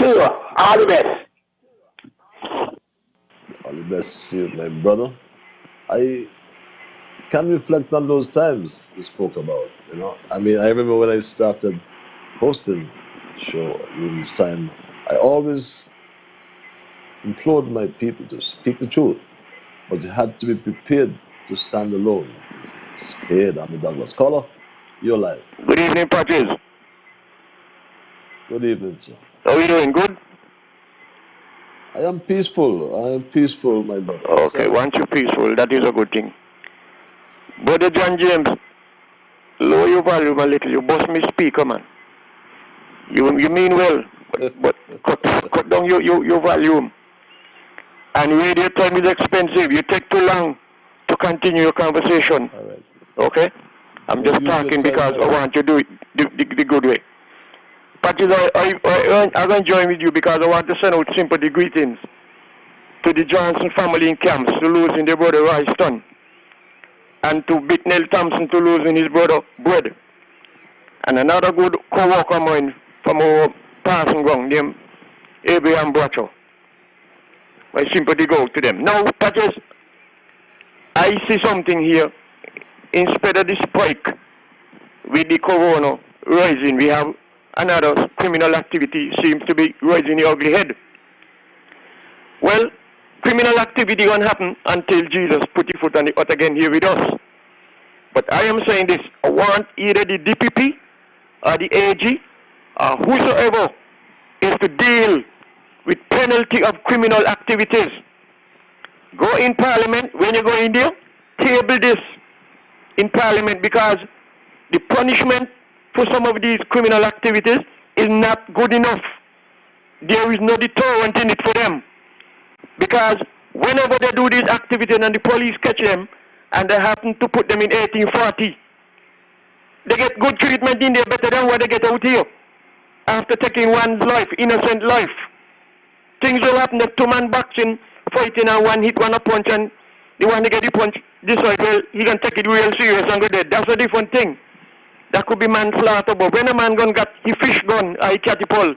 See you. All the best. All the best, see you, my brother. I can reflect on those times you spoke about. You know, I mean, I remember when I started hosting the show during this time, I always implored my people to speak the truth, but you had to be prepared to stand alone. Scared, I'm the Douglas. Caller, you're live. Good evening, Patches. Good evening, sir. How are you doing? Good? I am peaceful, my brother. Okay, Sir? once you're peaceful, that is a good thing. Brother John James, lower your volume a little. You bust me speaker, man. You mean well, but cut down your volume. And radio time is expensive. You take too long to continue your conversation. All right. Okay? I'm just talking because I want you to do it the good way. Patches, I'm going to join with you because I want to send out sympathy greetings to the Johnson family in camps to losing their brother Royston, and to Bicknell Thompson to losing his brother Bread. And another good co-worker of mine from our passing ground named Abraham Bracho. My sympathy goes to them. Now, Patches, I see something here. Instead of the spike with the corona rising, we have another criminal activity seems to be rising the ugly head. Well, criminal activity won't happen until Jesus put his foot on the earth again here with us. But I am saying this, I want either the DPP or the AG or whosoever is to deal with penalty of criminal activities. Go in Parliament, when you go in there, table this in Parliament, because the punishment for some of these criminal activities is not good enough. There is no deterrent in it for them. Because whenever they do these activities and the police catch them and they happen to put them in 1840, they get good treatment in there better than what they get out here. After taking one's life, innocent life. Things will happen if two-man boxing, fighting and one hit, one a punch, and the one to get the punch this way, well, he can take it real serious and go dead. That's a different thing. That could be manslaughter, but when a man got his fish gun or his catapult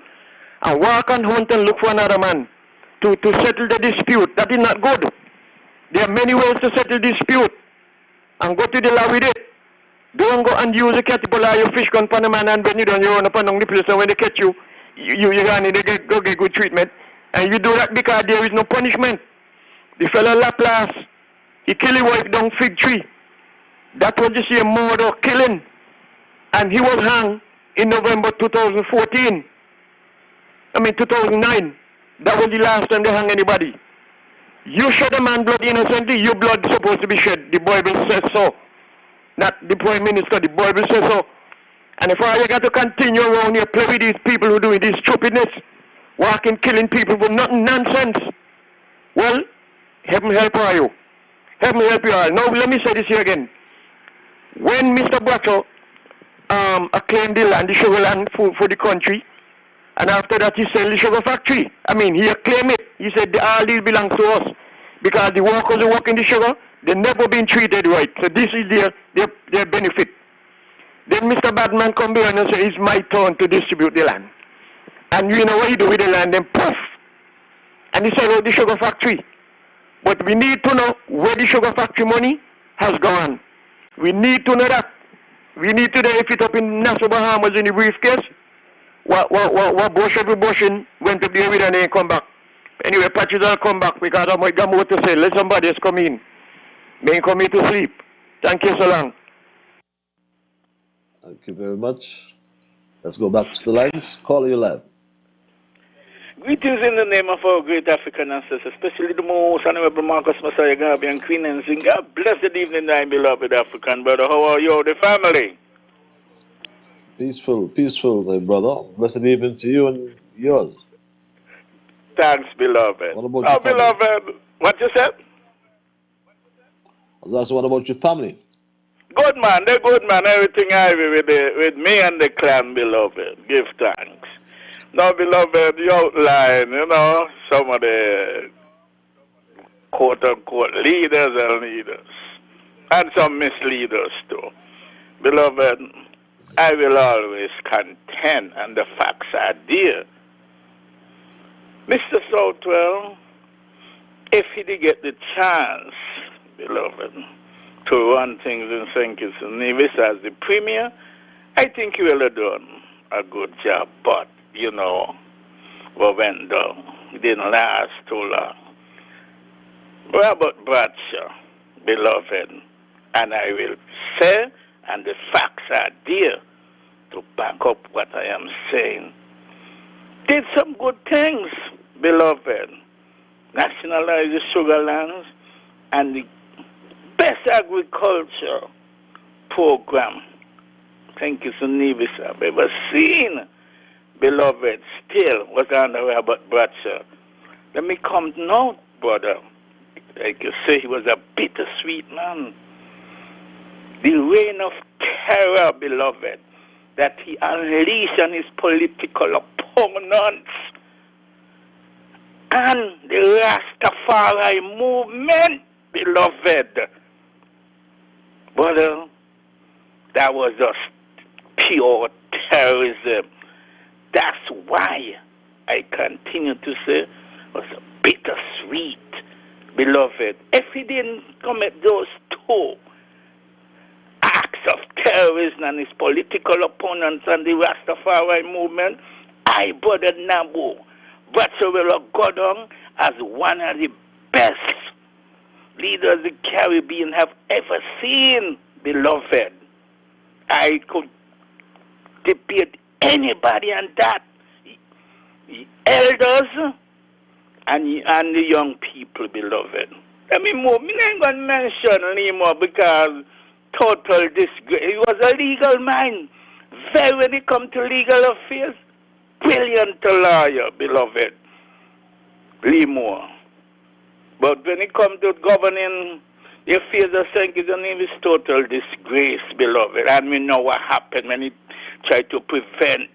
and walk and hunt and look for another man to settle the dispute, that is not good. There are many ways to settle dispute and go to the law with it. Don't go and use a catapult or your fish gun upon a man, and when you don't, you run up along the place, and when they catch you, you get good treatment. And you do that because there is no punishment. The fellow Laplace, he killed his wife down fig tree. That was just a murder killing. And he was hung in November 2009. That was the last time they hung anybody. You shed a man blood innocently, your blood is supposed to be shed. The Bible says so. Not the Prime Minister, the Bible says so. And if all you got to continue around here, play with these people who are doing this stupidness, walking, killing people for nothing, nonsense, well, heaven help all you. Heaven help you all. Now, let me say this here again. When Mr. Bracho claimed the land, the sugar land for the country, and after that he sold the sugar factory. I mean, he claimed it. He said all this belongs to us because the workers who work in the sugar, they've never been treated right. So this is their benefit. Then Mr. Badman come behind and say, it's my turn to distribute the land. And you know what he do with the land? Then poof! And he sell out the sugar factory. But we need to know where the sugar factory money has gone. We need to know that. We need to know if it up in Nassau, Bahamas in the briefcase. What bushing went up there with and then come back. Anyway, Patches will come back because I might got more to say. Let somebody else come in. May come here to sleep. Thank you so long. Thank you very much. Let's go back to the lines. Call you live. Greetings in the name of our great African ancestors, especially the most honorable Marcus Messiah Garvey and Queen and Sing. God blessed evening, my beloved African brother. How are you, the family? Peaceful, my brother. Blessed evening to you and yours. Thanks, beloved. What about your family? Beloved, what you said? I was asking, what about your family? Good man, they're good man. Everything I with me and the clan, beloved. Give thanks. Now, beloved, you outline, some of the quote unquote leaders and leaders. And some misleaders too. Beloved, I will always contend, and the facts are there. Mr. Southwell, if he did get the chance, beloved, to run things in St. Kitts and Nevis as the premier, I think he will have done a good job. But, what went down, it didn't last too long. Robert Bradshaw, beloved, and I will say, and the facts are there to back up what I am saying, did some good things, beloved. Nationalized the sugar lands and the best agriculture program, thank you, Nevis, I've ever seen, beloved, still was under Robert Bradshaw. Let me come now, brother. Like you say, he was a bittersweet man. The reign of terror, beloved, that he unleashed on his political opponents and the Rastafari movement, beloved. Brother, that was just pure terrorism. That's why I continue to say it was bittersweet, beloved. If he didn't commit those two acts of terrorism and his political opponents and the Rastafari movement, I, Brother Nabu, Bradshaw will go down as one of the best leaders the Caribbean have ever seen, beloved. I could debate anybody on that. The elders and the young people, beloved. Let me move. I'm not going to mention anymore because total disgrace. He was a legal man. Very when it comes to legal affairs, brilliant lawyer, beloved. Lee Moore. But when it comes to governing the affairs of St. Kitts and Nevis, total disgrace, beloved. And we know what happened when he tried to prevent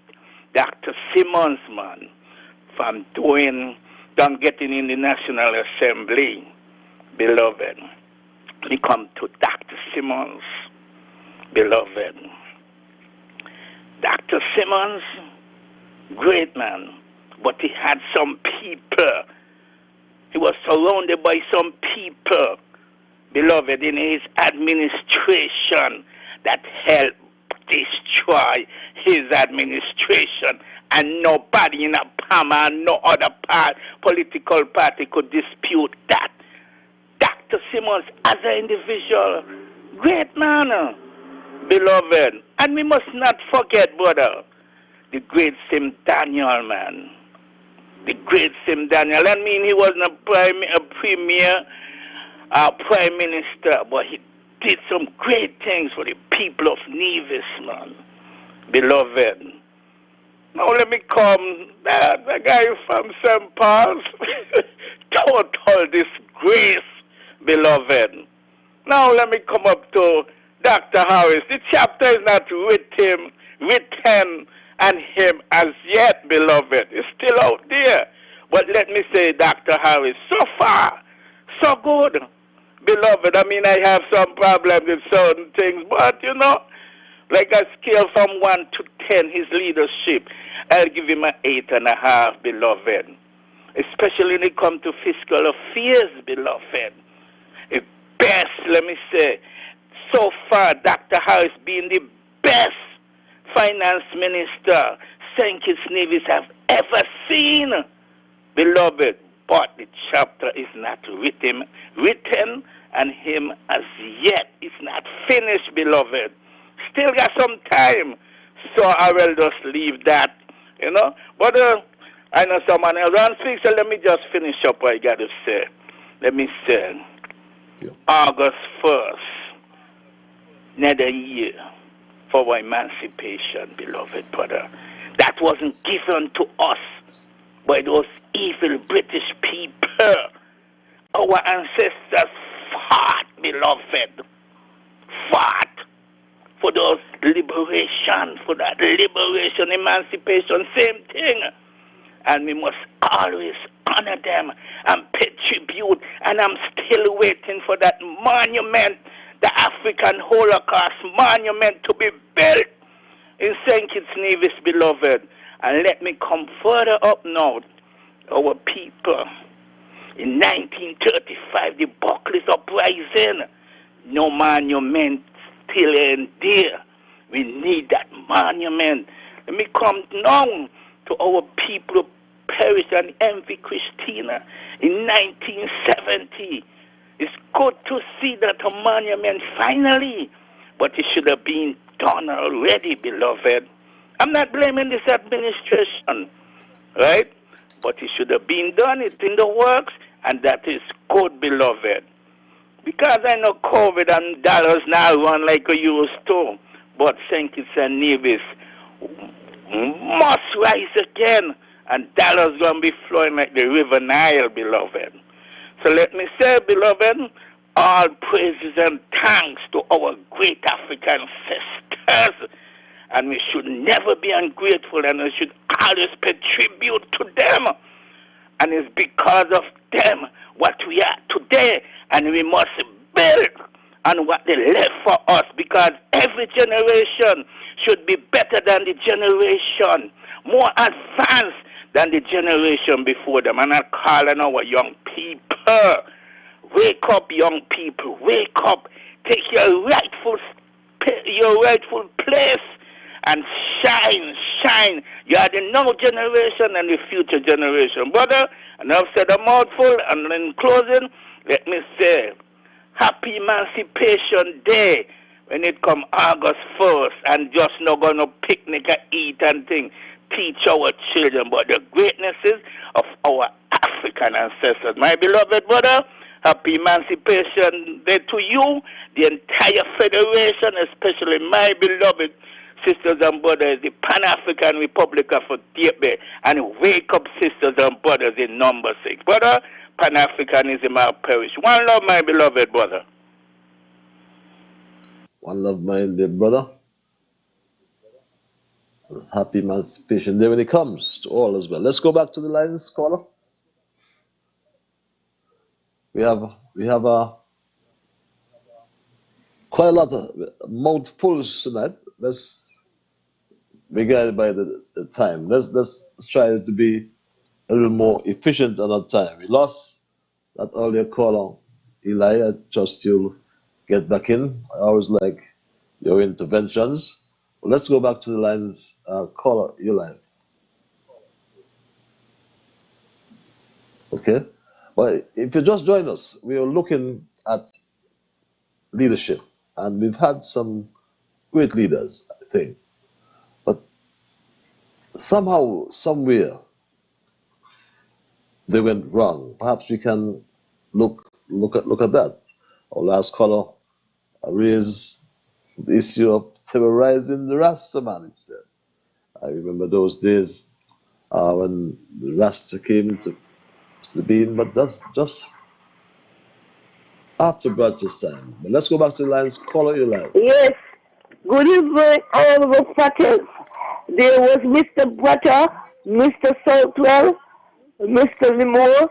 Dr. Simmons, man, from getting in the National Assembly, beloved. We come to Dr. Simmons, beloved. Dr. Simmons, great man, but he had some people. He was surrounded by some people, beloved, in his administration that helped destroy his administration. And nobody in a Pama, no other political party could dispute that. Dr. Simmons, as an individual, great man, beloved. And we must not forget, brother, the great Sim Daniel, man. The great Sim Daniel. I mean, he wasn't a premier, prime minister, but he did some great things for the people of Nevis, man. Beloved. Now let me come, the guy from St. Paul's, total disgrace, beloved. Now let me come up to Dr. Harris. The chapter is not written and him as yet, beloved. It's still out there. But let me say, Dr. Harris, so far, so good, beloved. I mean, I have some problems with certain things, but like a scale from 1 to 10, his leadership, I'll give him an 8.5, beloved. Especially when it comes to fiscal affairs, beloved. The best, let me say, so far, Dr. Harris being the best finance minister St. Kitts Nevis have ever seen, beloved. But the chapter is not written, and him as yet is not finished, beloved. Still got some time, so I will just leave that, But I know someone else wants to speak, so let me just finish up what I got to say. Let me say, August 1st, another year for our emancipation, beloved brother. That wasn't given to us by those evil British people. Our ancestors fought, beloved. Fought. for those liberation, for that liberation, emancipation, same thing. And we must always honor them and pay tribute. And I'm still waiting for that monument, the African Holocaust monument, to be built in St. Kitts Nevis, beloved. And let me come further up now. Our people, in 1935, the Buckley's uprising, no monument still in there. We need that monument. Let me come now to our people who perished and envy Christina in 1970. It's good to see that a monument finally, but it should have been done already, beloved. I'm not blaming this administration, right? But it should have been done. It's in the works, and that is good, beloved. Because I know COVID and dollars now run like a used to, but St. Kitts and Nevis must rise again, and dollars going to be flowing like the River Nile, beloved. So let me say, beloved, all praises and thanks to our great African sisters. And we should never be ungrateful, and we should always pay tribute to them. And it's because of them what we are today, and we must build on what they left for us, because every generation should be better than the generation, more advanced than the generation before them. And I'm calling our young people, wake up, young people, wake up, take your rightful place, and shine. You are the now generation and the future generation. Brother, and I've said a mouthful, and in closing, let me say, happy Emancipation Day when it come August 1st, and just not going to picnic and eat and thing. Teach our children about the greatnesses of our African ancestors. My beloved brother, happy Emancipation Day to you, the entire Federation, especially my beloved sisters and brothers, the Pan-African Republic of Ethiopia, and wake up sisters and brothers in number 6. Brother, Pan-Africanism our perish. One love, my beloved brother. One love, my dear brother. Happy Emancipation Day when it comes to all as well. Let's go back to the lines, caller. We have quite a lot of mouthfuls tonight. Let's be guided by the time. Let's try to be a little more efficient on our time. We lost that earlier caller, Eli. I trust you'll get back in. I always like your interventions. Well, let's go back to the lines. Caller, you're live. Okay. Well, if you just join us, we are looking at leadership, and we've had some great leaders, I think. But somehow, somewhere, they went wrong. Perhaps we can look at that. Our last caller raised the issue of terrorizing the Rasta man, it said. I remember those days when the Rasta came to the being, but that's just after Brad's time. But let's go back to the lines. Caller, your line. Yes. Good evening, all the Pratters. There was Mr. Bratter, Mr. Southwell, Mr. Limore,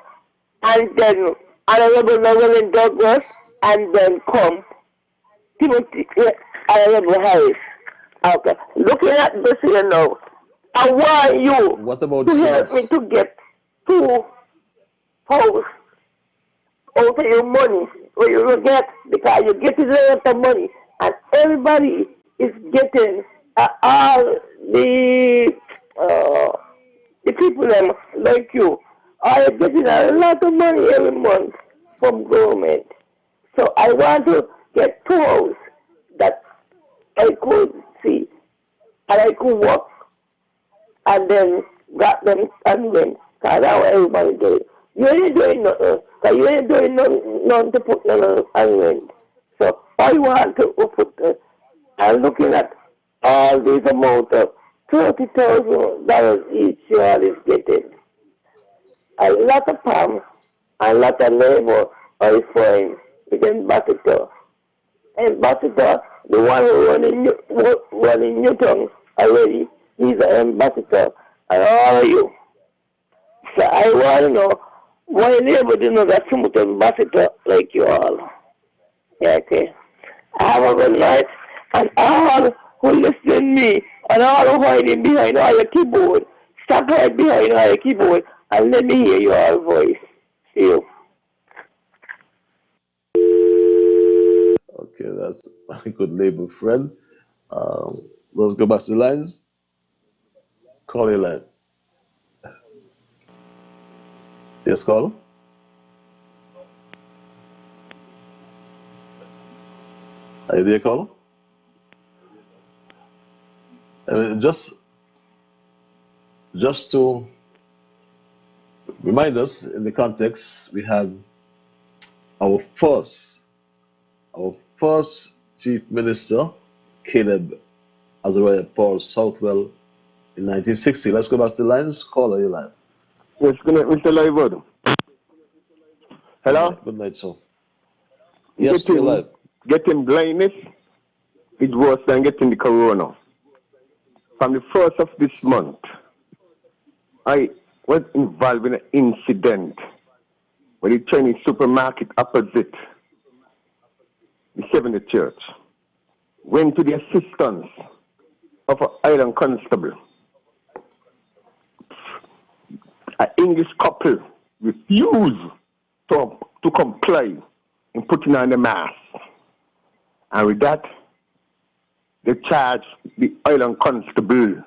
and then Honorable Llewellyn Douglas, and then come Timothy, Honorable Harris. Okay. Looking at this here now, I want you What about to help me to get 2 house out of your money, or you will get, because you get a lot of money, and everybody is getting all the people them like you are getting a lot of money every month from government. So I want to get 2 houses that I could see and I could work, and then got them and then because that's what everybody doing. You ain't doing nothing, because you ain't doing nothing to put them on rent. So I want to put I'm looking at all these amount of $30,000 each year is getting. A lot of palm, a lot of labor are foreign. You can back it up. ambassador, the one who running Newton already, he's an ambassador, and all of you. So I want to know why Labour didn't know that somebody ambassador like you all. Yeah, okay. Have a good night, and all who listen to me, and all who hiding behind all your keyboard, stop hiding behind all your keyboard, and let me hear your voice. See you. Okay, that's a good Labour friend. Let's go back to the lines. Call your line. Yes, caller. Are you there, caller? Just to remind us, in the context, we had our first Chief Minister, Caleb Azariah Paul Southwell, in 1960. Let's go back to the lines. Caller, you live. Yes, good night, Mr. Liburd. Hello? Good night, sir. Yes, you're live. Getting blindness is worse than getting the corona. From the first of this month, I was involved in an incident with the Chinese supermarket opposite the 70th Church. Went to the assistance of an island constable. An English couple refused to comply in putting on the mask. And with that, they charged the island constable.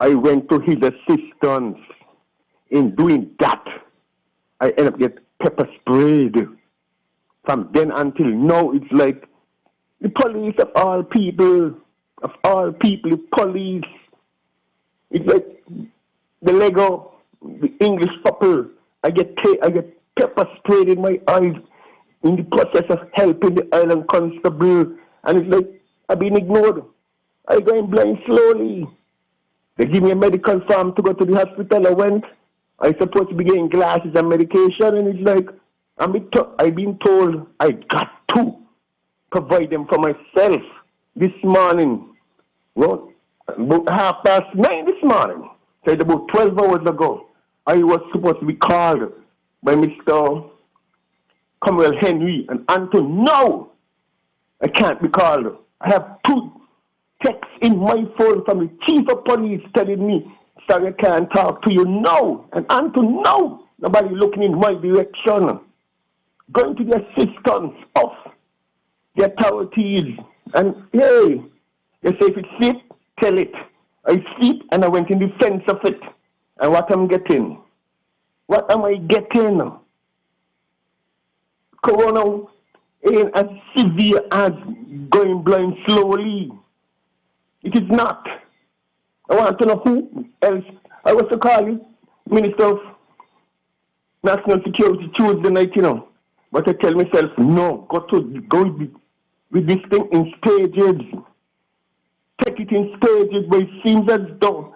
I went to his assistance. In doing that, I ended up getting pepper sprayed. From then until now, it's like the police of all people, the police. It's like the Lego, the English couple. I get pepper sprayed in my eyes in the process of helping the island constable. And it's like I've been ignored. I going blind slowly. They give me a medical form to go to the hospital. I went. I supposed to be getting glasses and medication, and it's like I've been told I got to provide them for myself. This morning, well, about 9:30 this morning, so it's about 12 hours ago, I was supposed to be called by Mr. Comrade Henry, and until now, I can't be called. I have 2 texts in my phone from the chief of police telling me, sorry, I can't talk to you now. And until now, nobody looking in my direction. Going to the assistance of the authorities. And hey, they say if it's fit, tell it. I sit and I went in defense of it. And what I'm getting? What am I getting? Corona ain't as severe as going blind slowly. It is not. I want to know who else. I was to call you Minister of National Security Tuesday night, But I tell myself, no, go with this thing in stages. Take it in stages, but it seems as though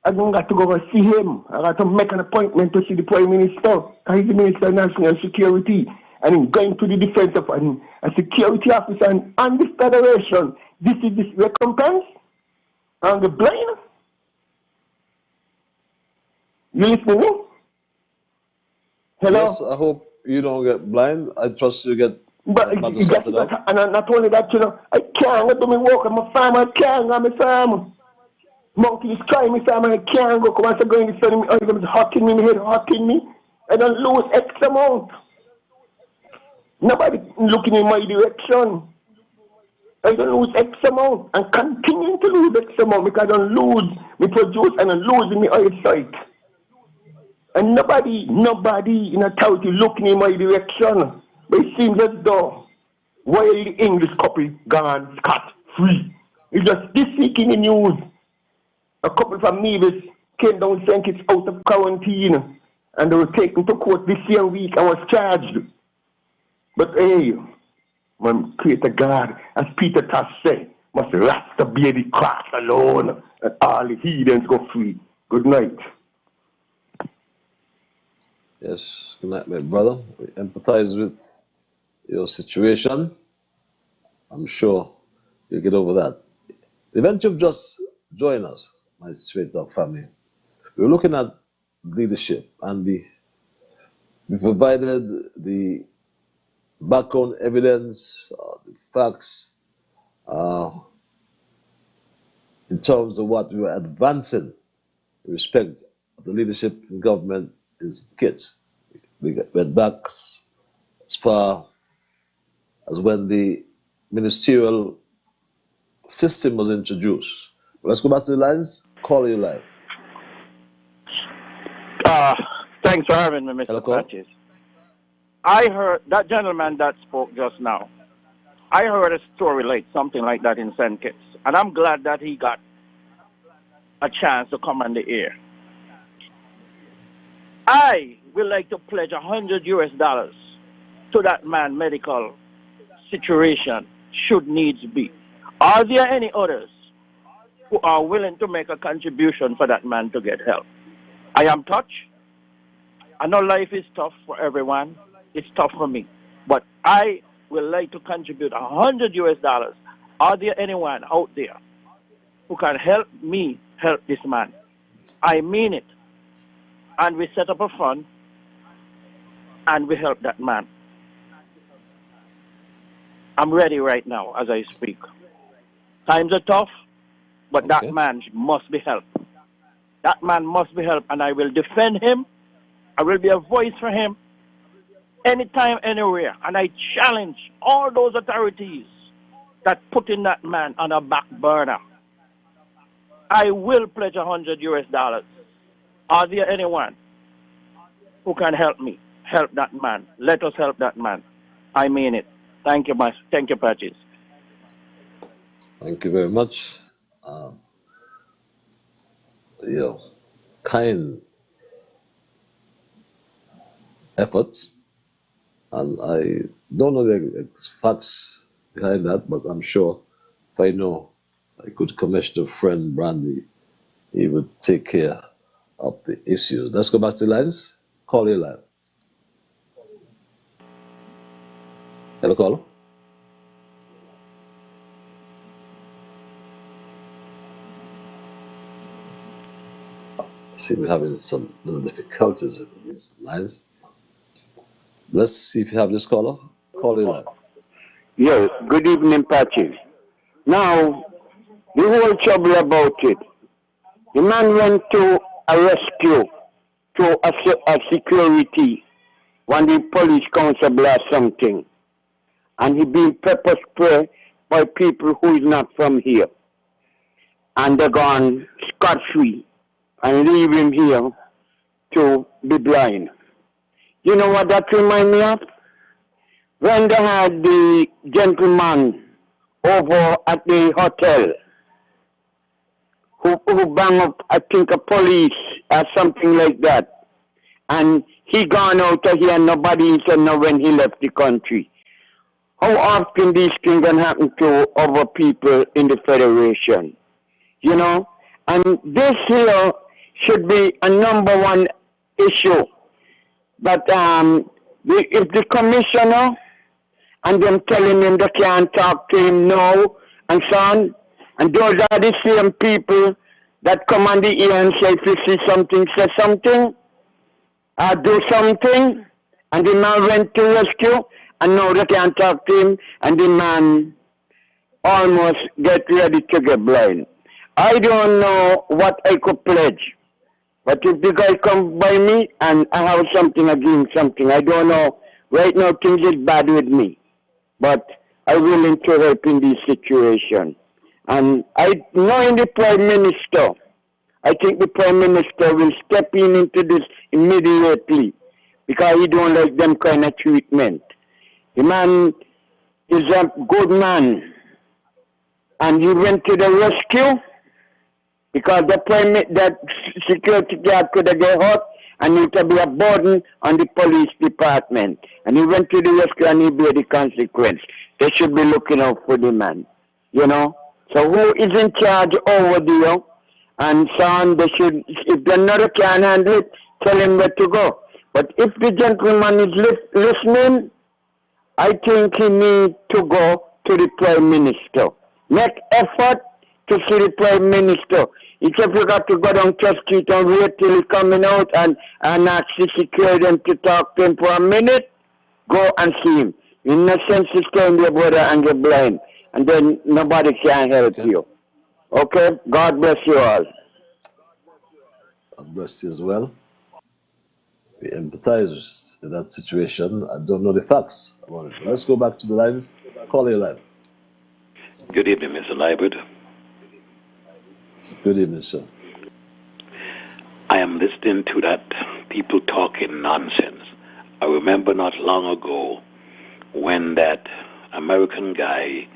I don't got to go and see him. I got to make an appointment to see the Prime Minister. He's the Minister of National Security. And in going to the defense of a security officer and on this federation, this is this recompense on the blind. You listening? Hello? Yes, I hope you don't get blind. I trust you get. But and not only that, I can't go to my work. I'm a farmer. I can't go to my farm. Monkey is trying me, farm. I can't go. Once I go in the sun, it's hotting me, my head hotting me. I don't lose X amount. Nobody looking in my direction. I don't lose X amount and continue to lose X amount because I don't lose me produce and I'm losing my eyesight. And nobody in authority looking in my direction. But it seems as though while the English couple gone scot-free. It's just this week in the news, a couple from Nevis came down saying it's out of quarantine and they were taken to court this year week and was charged. But hey, when Creator God, as Peter Tosh said, must Rasta bear the cross alone and all the heathens go free. Good night. Yes, good night, my brother. We empathize with your situation. I'm sure you'll get over that. The event you've just joined us, my Straight Talk family, we're looking at leadership, and we provided the background evidence, the facts, in terms of what we were advancing in respect of the leadership in government is kids. We went back as far as when the ministerial system was introduced. Let's go back to the lines. Call you live. Thanks for having me, Mr. Patches. I heard that gentleman that spoke just now. I heard a story like something like that in St. Kitts, and I'm glad that he got a chance to come on the air. I would like to pledge $100 to that man's medical situation, should needs be. Are there any others who are willing to make a contribution for that man to get help? I am touched. I know life is tough for everyone. It's tough for me. But I would like to contribute $100. Are there anyone out there who can help me help this man? I mean it. And we set up a fund and we help that man. I'm ready right now as I speak. Times are tough, but that man must be helped. That man must be helped, and I will defend him. I will be a voice for him anytime, anywhere. And I challenge all those authorities that putting that man on a back burner. I will pledge $100. Are there anyone who can help me? Help that man. Let us help that man. I mean it. Thank you, Thank you, Patches. Thank you very much. Kind efforts, and I don't know the facts behind that, but I'm sure if I know a good commissioner friend, Brandy, he would take care of the issue. Let's go back to the lines. Call your line. Hello, caller. See, we're having some little difficulties with these lines. Let's see if you have this caller. Call your line. Yes, good evening, Patches. Now, the whole trouble about it, the man went to a rescue, to a security, when the police constable or something, and he been pepper spray by people who is not from here. And they're gone scot-free and leave him here to be blind. You know what that reminds me of? When they had the gentleman over at the hotel who bang up, I think, a police or something like that. And he gone out of here and nobody even know when he left the country. How often these things can happen to other people in the Federation? You know? And this here should be a number one issue. But if the commissioner and them telling him they can't talk to him now and so on, and those are the same people that come on the ear and say, if you see something, say something, do something, and the man went to rescue, and now they can't talk to him, and the man almost get ready to get blind. I don't know what I could pledge. But if the guy come by me and I have something against something, I don't know. Right now things is bad with me. But I'm willing to help in this situation. And I know in the Prime Minister, I think the Prime Minister will step into this immediately because he don't like them kind of treatment. The man is a good man. And he went to the rescue because that security guard could have get hurt and it would be a burden on the police department. And he went to the rescue and he bear the consequence. They should be looking out for the man, you know. So who is in charge over there? And so on, they should, if the another can handle it, tell him where to go. But if the gentleman is listening, I think he needs to go to the Prime Minister. Make effort to see the Prime Minister. If you got to go down to the street and wait till he's coming out and ask the security to talk to him for a minute, go and see him. In no sense to stand there, brother, and get blind. And then nobody can help you. Okay? God bless you all. God bless you as well. We empathize with that situation. I don't know the facts about it. But let's go back to the lines. Call your line. Good evening, Mr. Liburd. Good evening, sir. I am listening to that people talking nonsense. I remember not long ago when that American guy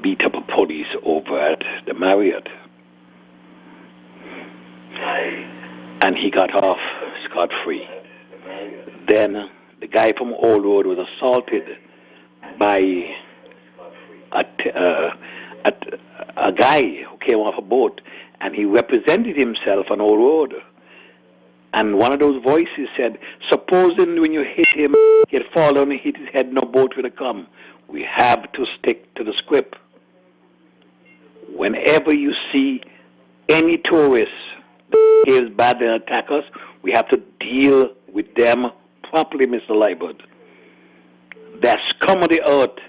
beat up a police over at the Marriott. And he got off scot-free. Then the guy from Old Road was assaulted by a guy who came off a boat, and he represented himself on Old Road. And one of those voices said, supposing when you hit him, he'd fall down and hit his head, no boat would have come. We have to stick to the script. Whenever you see any tourists that behaves bad and attack us, we have to deal with them properly, Mr. Liburd. They're scum of the earth.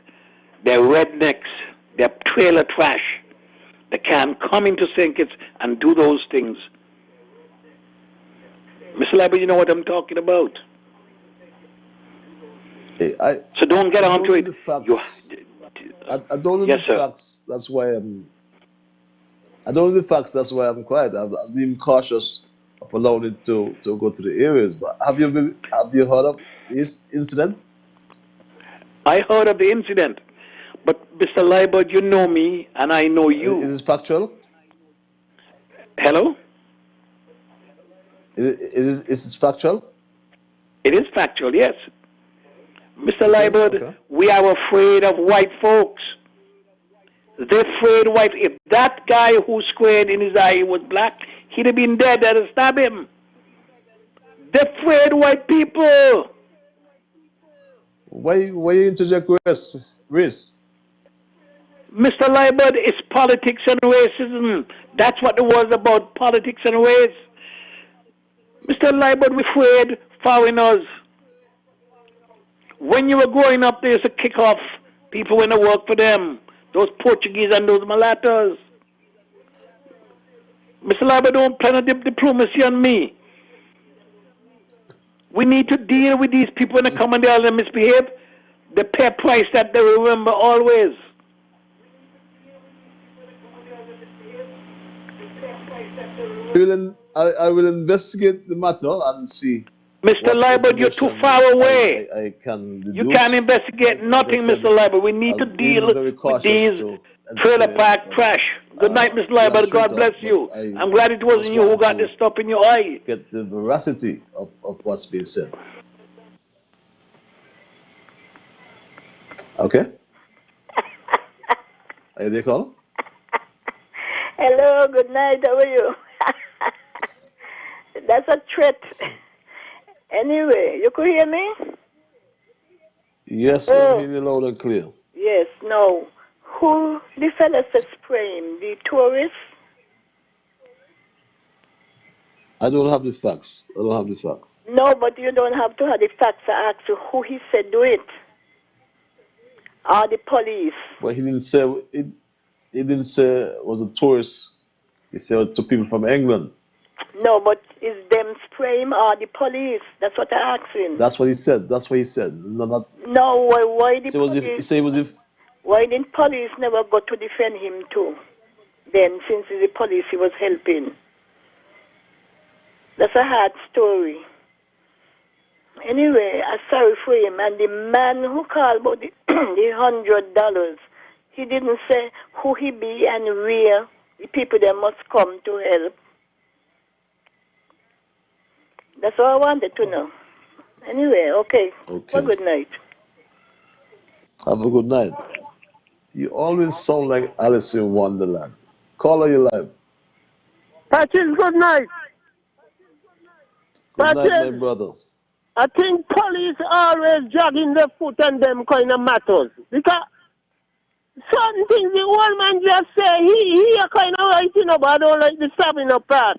They're rednecks. They're trailer trash. They can't come into St. Kitts and do those things. Mr. Liburd, you know what I'm talking about. Hey, so don't get onto it. I don't know the facts. That's why I don't know the facts. That's why I'm quiet. I was even cautious of allowing it to go to the areas. But have you heard of this incident? I heard of the incident, but Mr. Liburd, you know me and I know you. Is it factual? Hello? Is it factual? It is factual, yes. Mr. Liburd, we are afraid of white folks. They're afraid of white. If that guy who squared in his eye was black, he'd have been dead. They'd have stabbed him. They're afraid of white people. Why you interject race? Mr. Liburd, it's politics and racism. That's what it was about, politics and race. Mr. Liburd, we're afraid foreigners. When you were growing up, there used to kick off people when they work for them. Those Portuguese and those mulattoes. Mr. Liburd, don't plan a diplomacy on me. We need to deal with these people when they come and they misbehave. They pay a price that they remember always. I will investigate the matter and see. Mr. Liburd, you're too far away. I can deduce. You can't investigate nothing, Mr. Liburd. We need to deal with these trailer park trash. Good night, Mr. Liburd. God bless you. I'm glad it wasn't you who got this stuff in your eye. Get the veracity of what's being said. Okay? Are you there, call? Hello, good night. How are you? That's a threat. Anyway, you could hear me? Yes, I'm hearing you loud and clear. Yes, no. Who the fellow says praying? The tourists? I don't have the facts. No, but you don't have to have the facts. I asked you who he said do it. Or the police. Well, he didn't say it was a tourist. He said it to people from England. No, but is them spraying or the police? That's what I asked him. That's what he said. No, why the police? Why didn't police never go to defend him too? Then, since it's the police he was helping. That's a hard story. Anyway, I'm sorry for him. And the man who called about the $100, he didn't say who he be and where the people that must come to help. That's all I wanted to know. Anyway, okay. Well, good night. Have a good night. You always sound like Alice in Wonderland. Call her your life. Patrick, good night. Good night, my brother. I think police always dragging their foot on them kind of matters. Because certain things the old man just say, he a kind of right, you know, but I don't like the stabbing up part.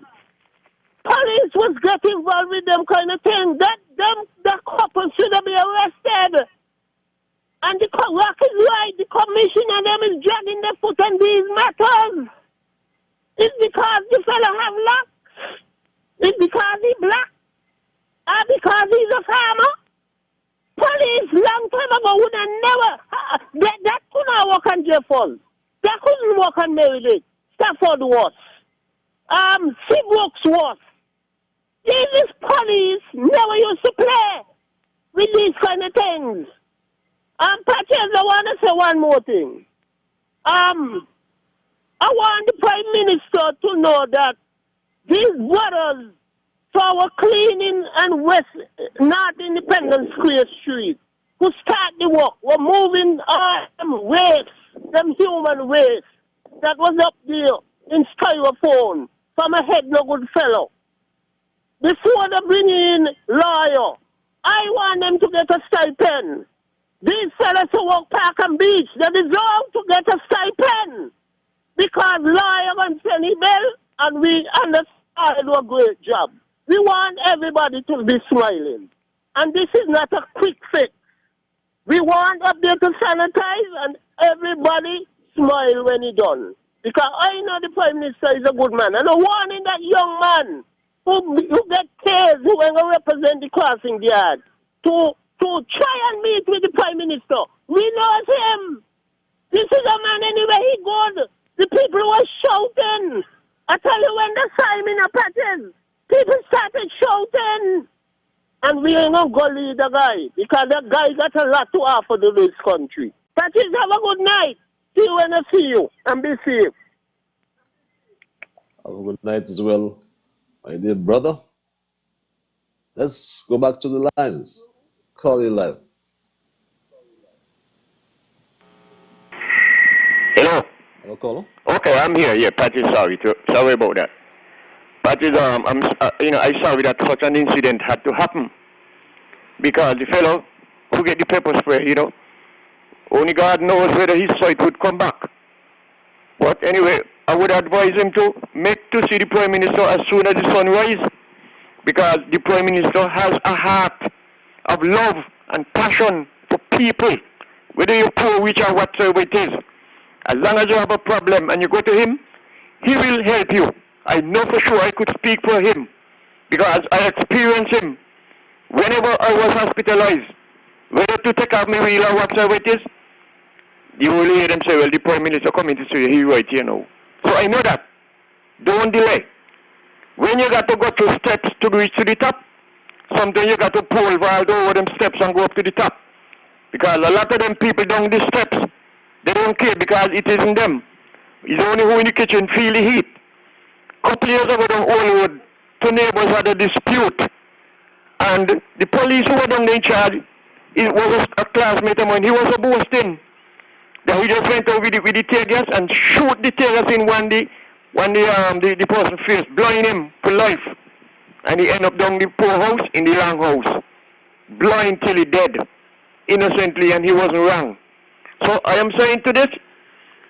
Police was getting involved with them kind of thing. The couple should be arrested. And the rock is right, the commissioner them is dragging their foot on these matters. It's because the fellow have luck. It's because he black. Or because he's a farmer. Police long time ago would have never, that could not work on Jeffers. That couldn't work on Meredith. Stafford was. Seabrooks was. These police never used to play with these kind of things. Patches, I want to say one more thing. I want the Prime Minister to know that these brothers for our cleaning and West North Independence Square Street who start the work, we're moving them waste, them human waste that was up there in styrofoam from a head no good fellow. Before they bring in lawyer, I want them to get a stipend. These fellas who work Park and Beach, they deserve to get a stipend. Because lawyer and Penny Bell, and we understand do a great job. We want everybody to be smiling. And this is not a quick fix. We want up there to sanitize and everybody smile when he done. Because I know the Prime Minister is a good man. And I'm warning that young man who get cases who will represent the crossing guard to try and meet with the Prime Minister. We know him. This is a man anywhere he goes. The people were shouting. I tell you, when they saw him in the patches, people started shouting. And we ain't going to lead the guy. Because that guy got a lot to offer to this country. Patches, have a good night. See you when I see you. And be safe. Have a good night as well, my dear brother. Let's go back to the lines. Call you live. Hello. Hello, caller. Okay, I'm here. Yeah, Patty, sorry about that. Patty, I'm sorry that such an incident had to happen because the fellow who get the pepper spray, only God knows whether his sight would come back. But anyway, I would advise him to see the Prime Minister as soon as the sun rises, because the Prime Minister has a heart of love and passion for people, whether you're poor, rich, or whatsoever it is. As long as you have a problem and you go to him, he will help you. I know for sure I could speak for him because I experienced him. Whenever I was hospitalized, whether to take off my wheel or whatsoever it is, you will hear them say, well, the Prime Minister coming to see you, he's right here now. So I know that. Don't delay. When you got to go through steps to reach to the top, sometimes you got to pull vault over them steps and go up to the top. Because a lot of them people down the steps, they don't care because it isn't them. It's only who in the kitchen feel the heat. A couple years ago down Oldwood, two neighbors had a dispute. And the police who were down there in charge, it was a classmate of mine, he was a boasting. That he just went over with the tear gas and shoot the tear gas in the person's face, blind him for life. And he ended up down the poor house in the long house. Blind till he dead. Innocently, and he wasn't wrong. So I am saying to this,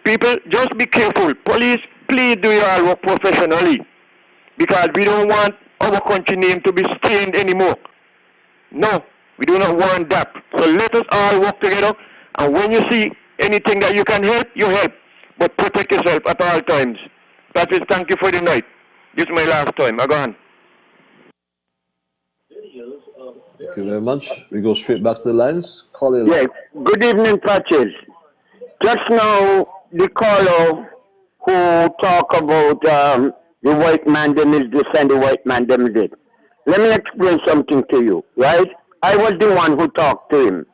people, just be careful. Police, please do your work professionally. Because we don't want our country name to be stained anymore. No, we do not want that. So let us all work together. And when you see anything that you can help, you help. But protect yourself at all times. That is, thank you for the night. This is my last time. I go on. Thank you very much. We go straight back to the lines. Call you. Yes. Good evening, Patches. Just now, the caller who talk about the white man them is this and the white man them is it. Let me explain something to you, right? I was the one who talked to him,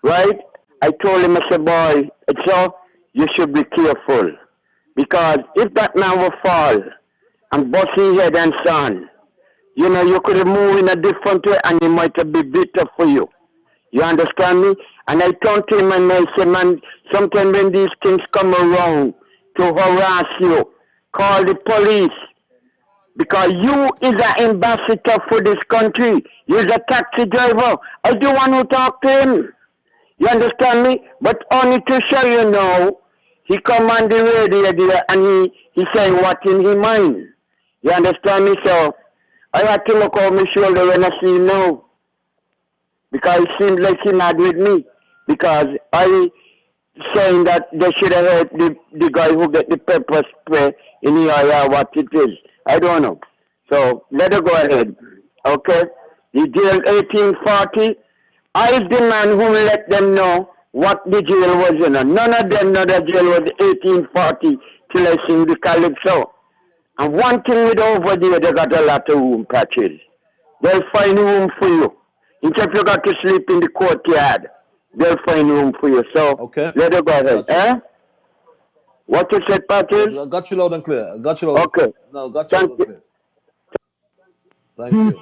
right? I told him, I said, boy, so you should be careful. Because if that man will fall and bust his head and son, you could have moved in a different way and it might have been bitter for you. You understand me? And I turned to him and I said, man, sometimes when these things come around to harass you, call the police. Because you is an ambassador for this country. You're a taxi driver. I the one who talked to him. You understand me? But only to show you now He come on the radio there and he saying what in his mind. You understand me? So I had to look over my shoulder when I see him now. Because it seems like he's not with me. Because I saying that they should have helped the guy who get the pepper spray in the area what it is. I don't know. So let her go ahead. Okay? The jail 1840. I the man who let them know what the jail was in. None of them know the jail was 1840 till I sing the calypso. And one thing with over there, they got a lot of room patches. They'll find room for you. Instead you got to sleep in the courtyard, they'll find room for you. So let her go ahead. Eh? What you said, Patches? I got you loud and clear. I got you loud and clear. No, got you loud and clear. Thank you.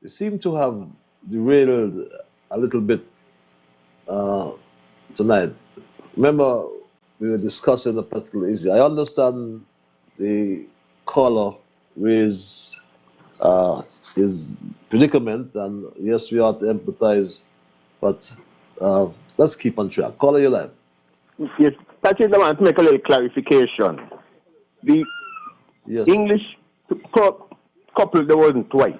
You seem to have derailed a little bit tonight. Remember, we were discussing the particular issue. I understand the caller with his predicament, and yes, we ought to empathize, but let's keep on track. Caller, your line. Yes, Patrick, I want to make a little clarification. The English couple, they wasn't white.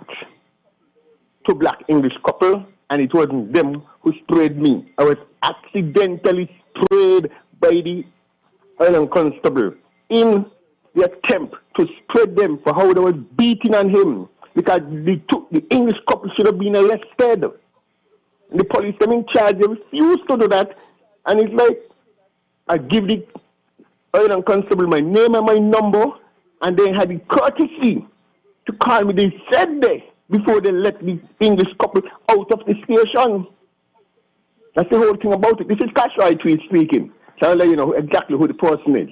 Two black English couple, and it wasn't them who sprayed me. I was accidentally sprayed by the island constable in the attempt to spread them for how they was beating on him, because the English couple should have been arrested. The police, them in charge, they refused to do that, and it's like, I give the island constable my name and my number, and they had the courtesy to call me. They said they before they let the English couple out of the station. That's the whole thing about it. This is Casualty speaking, so I'll let you know exactly who the person is.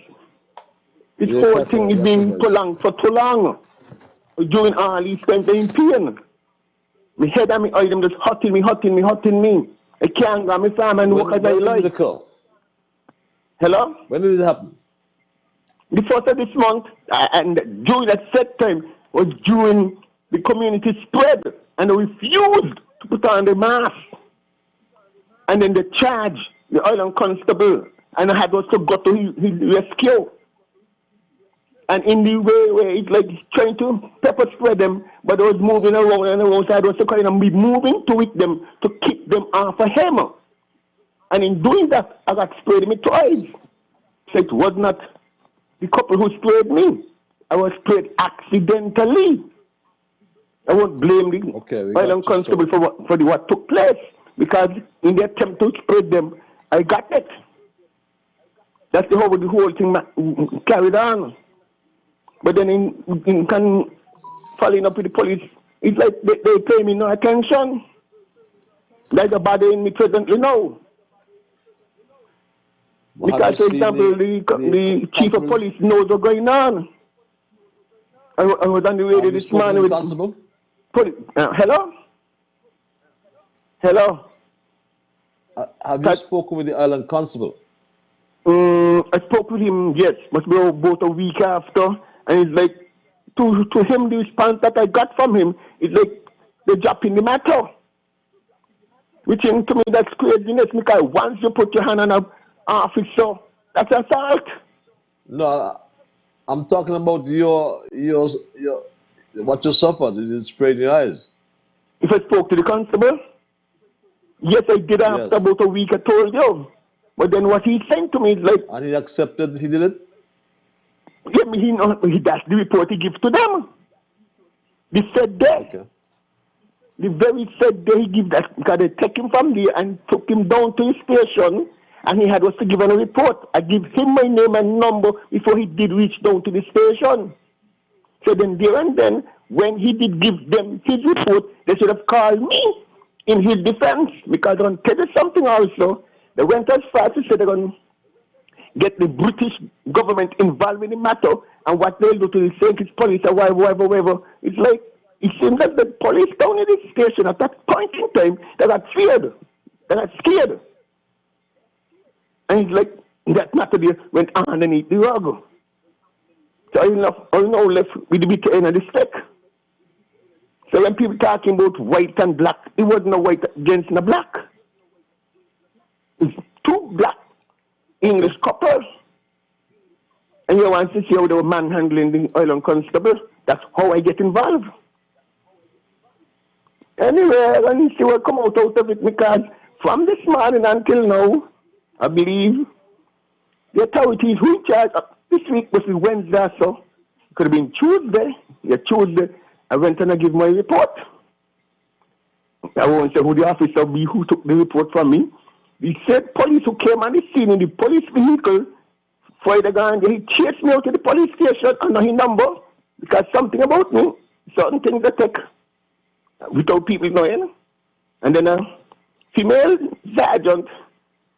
This whole thing is being prolonged for too long. During all these times, I'm in pain. My head and my eye, them just hurting me. I can't go my farm and work as I like. Hello? When did it happen? The first of this month, and during that set time was during the community spread, and they refused to put on the mask. And then they charged the island constable, and I had also got to his rescue. And in the way where it's like trying to pepper spray them, but they was moving around and around, so I was kind of be moving to them to keep them off of him. And in doing that, I got sprayed me twice. So it was not the couple who sprayed me. I was sprayed accidentally. I won't blame the island constable for what took place, because in the attempt to spread them, I got it. That's the whole thing carried on. But then in following up with the police, it's like they pay me no attention. Like they're bothering me presently now. Because, for example, the chief of police knows what's going on. I was on the radio this morning with constable. Hello? Hello? Have you spoken with the island constable? I spoke with him, yes, must be about a week after. And it's like, to him, the response that I got from him is like, they're dropping the matter. Which to me, that's craziness, because once you put your hand on an officer, that's assault. No, I'm talking about your what you suffered. You sprayed your eyes. If I spoke to the constable, yes, I did after about a week, I told you. But then what he sent to me is like... And he accepted he did it? Yeah, that's the report he gives to them. They said that. Okay. The very said day he give that, because they take him from there and took him down to his station, and he had was to give a report. I give him my name and number before he did reach down to the station. So then there and then, when he did give them his report, they should have called me in his defense, because I'm tell you something also. They went as far to say they're going to get the British government involved in the matter, and what they'll do to the St. Police or whatever. It's like, it seems that the police down in this station at that point in time, they got feared. They got scared. And it's like, that matter there went underneath the rug. So I now left with the bitter end of the stick. So when people talking about white and black, it wasn't a white against a black. It's two black English couples And you want to see how they were manhandling the island constable. That's how I get involved. Anyway, let me see what come out of it, because from this morning until now, I believe the authorities who in charge this week was Wednesday, so it could have been Tuesday. Yeah, Tuesday, I went and I give my report. I won't say who the officer be who took the report from me. He said police who came on the scene in the police vehicle for the gun. He chased me out to the police station under his number because something about me, certain things I take without people knowing. And then a female sergeant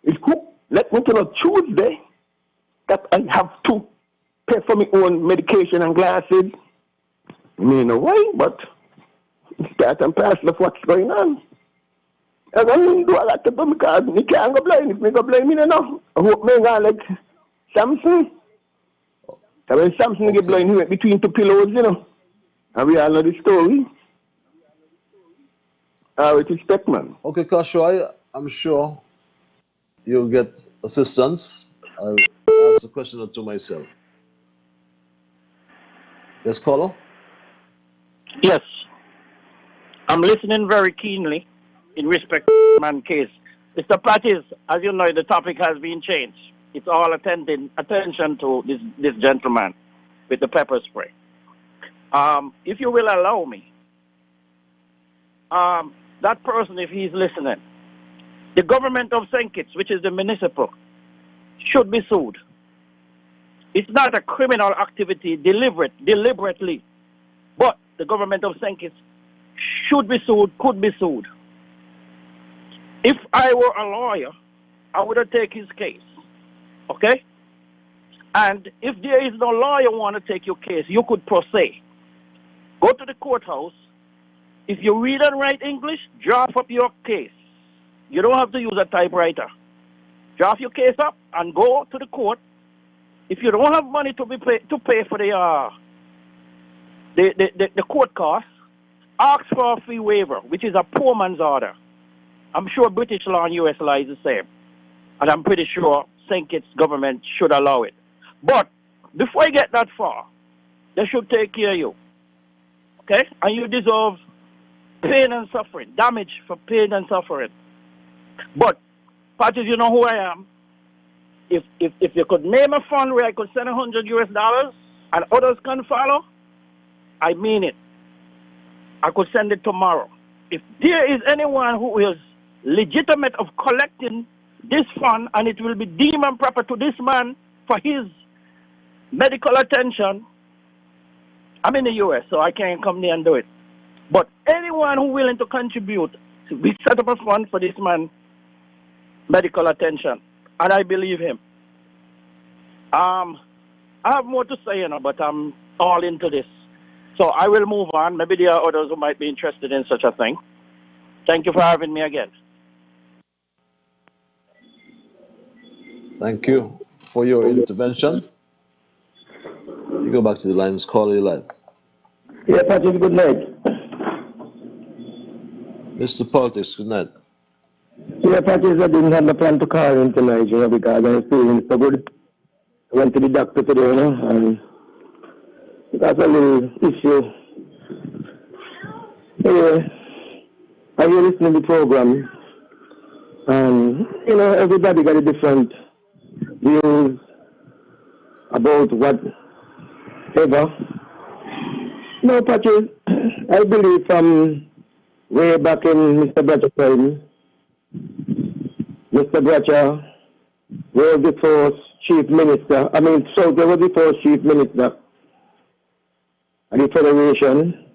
is who let me know Tuesday that I have to pay for my own medication and glasses. I mean, no why, but it's part and parcel of what's going on. I don't do a lot to do because I can't go blind. If I go blind, I know. I hope I go like Samson. So when Samson get blind, he went between two pillows, you know. And we all know the story. With respect, man. Okay, Kashoy, I'm sure you'll get assistance. I'll ask a question or two myself. Yes, caller? Yes. I'm listening very keenly in respect to the man case. Mr. Pattis, as you know, the topic has been changed. It's all attention to this gentleman with the pepper spray. If you will allow me, that person, if he's listening, the government of St. Kitts, which is the municipal, should be sued. It's not a criminal activity deliberately, but the government of St. Kitts should be sued, could be sued. If I were a lawyer, I would have taken his case, okay? And if there is no lawyer want to take your case, you could proceed. Go to the courthouse. If you read and write English, draft up your case. You don't have to use a typewriter. Draft your case up and go to the court. If you don't have money to pay for the court costs, ask for a fee waiver, which is a poor man's order. I'm sure British law and U.S. law is the same. And I'm pretty sure St. Kitts government should allow it. But before you get that far, they should take care of you. Okay? And you deserve pain and suffering, damage for pain and suffering. But, Patches, you know who I am. If you could name a fund where I could send $100 and others can follow, I mean it. I could send it tomorrow. If there is anyone who is legitimate of collecting this fund and it will be deemed improper to this man for his medical attention, I'm in the U.S., so I can't come there and do it. But anyone who willing to contribute, we set up a fund for this man medical attention, and I believe him. I have more to say, you know, but I'm all into this. So I will move on. Maybe there are others who might be interested in such a thing. Thank you for having me again. Thank you for your intervention. You go back to the lines, call your line. Yeah, Patrick, good night. Mr. Politics, good night. Yeah, Patrick, I didn't have the plan to call in tonight, you know, because I'm feeling so good. I went to the doctor today, you know, and that's a little issue. Anyway, I was listening to the program, and, you know, everybody got a different views about whatever. No, Patrick, I believe from way back in Mr. Bratcher's time, Mr. Bratcher was the first chief minister. So there was the first chief minister of the Federation,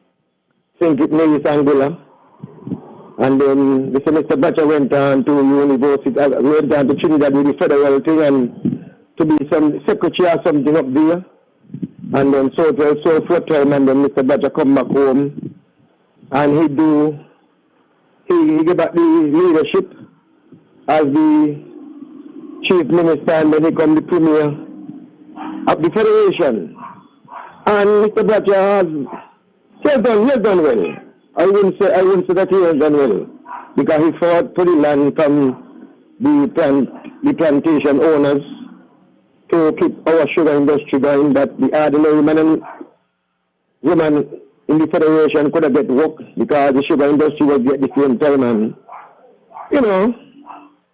St. Nevis Anguilla. And then Mr. Bratcher went on to university, went on to Trinidad with the federal thing and to be some secretary or something up there. And then so for a time, and then Mr. Bratcher come back home and he gave back the leadership as the chief minister, and then he become the premier of the federation. And Mr. Bratcher has done well. I wouldn't say that he has done well, because he fought for the land from the plantation owners to keep our sugar industry going, that the ordinary man and woman in the federation could have get work because the sugar industry was at the same time, and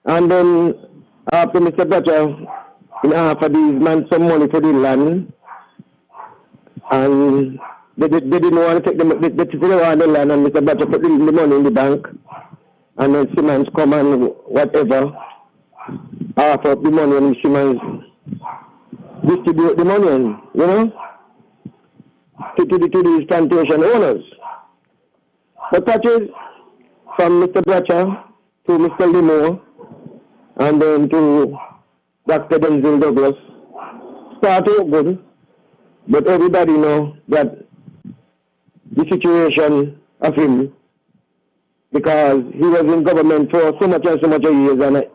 and then after Mr. Butcher in offer these men some money for the land, and they didn't want to take they didn't want the land, and Mr. Butcher put the money in the bank, and then Simmons come and whatever offer up the money, and Simmons distribute the money, to these plantation owners. But that is from Mr. Butcher to Mr. Limo and then to Dr. Denzel Douglas. Start out good, but everybody know that the situation of him, because he was in government for so much and so much years, and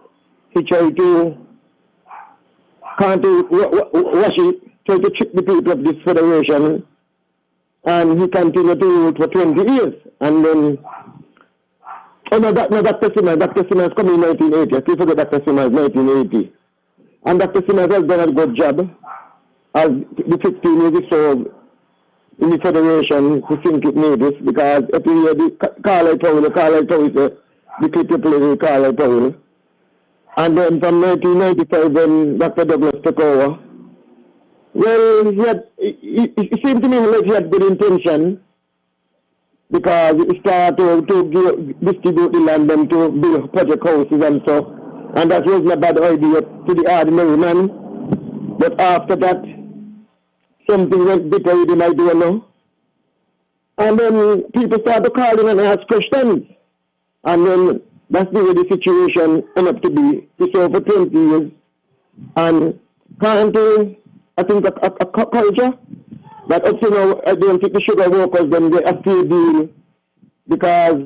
he tried to wash it, try to trick the people of this federation, and he continued to do it for 20 years. And then, Dr. Simmons come in 1980. People forget Dr. Simmons 1980. And Dr. Simmons has done a good job as the 15 years he served in the federation to think it Nevis, because every year the Carlisle Powell, the clip you play with Carlisle Powell. And then from 1995 when Dr. Douglas took over, well, it seemed to me like he had good intention, because he started to distribute the land and to build project houses and stuff, and that wasn't a bad idea to the ordinary man. But after that, something went bitter with him, I don't know. And then people started calling and ask questions, and then that's the way the situation ended up to be. He served for 20 years, and can't I think a culture that up to now, I don't think the sugar workers then they have to deal, because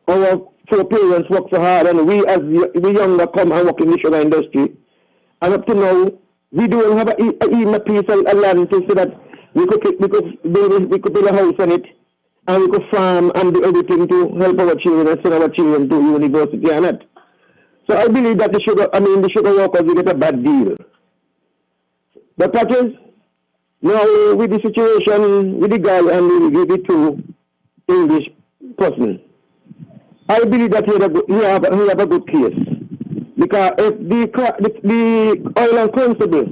our parents work so hard, and we younger come and work in the sugar industry, and up to now we don't have even a piece of land to say that we could build a house on it, and we could farm and do everything to help our children and send our children to university and that. So I believe that the sugar workers will get a bad deal. But that is, now with the situation with the guy and with the two English person, I believe that he have a good case. Because if the oil and constable,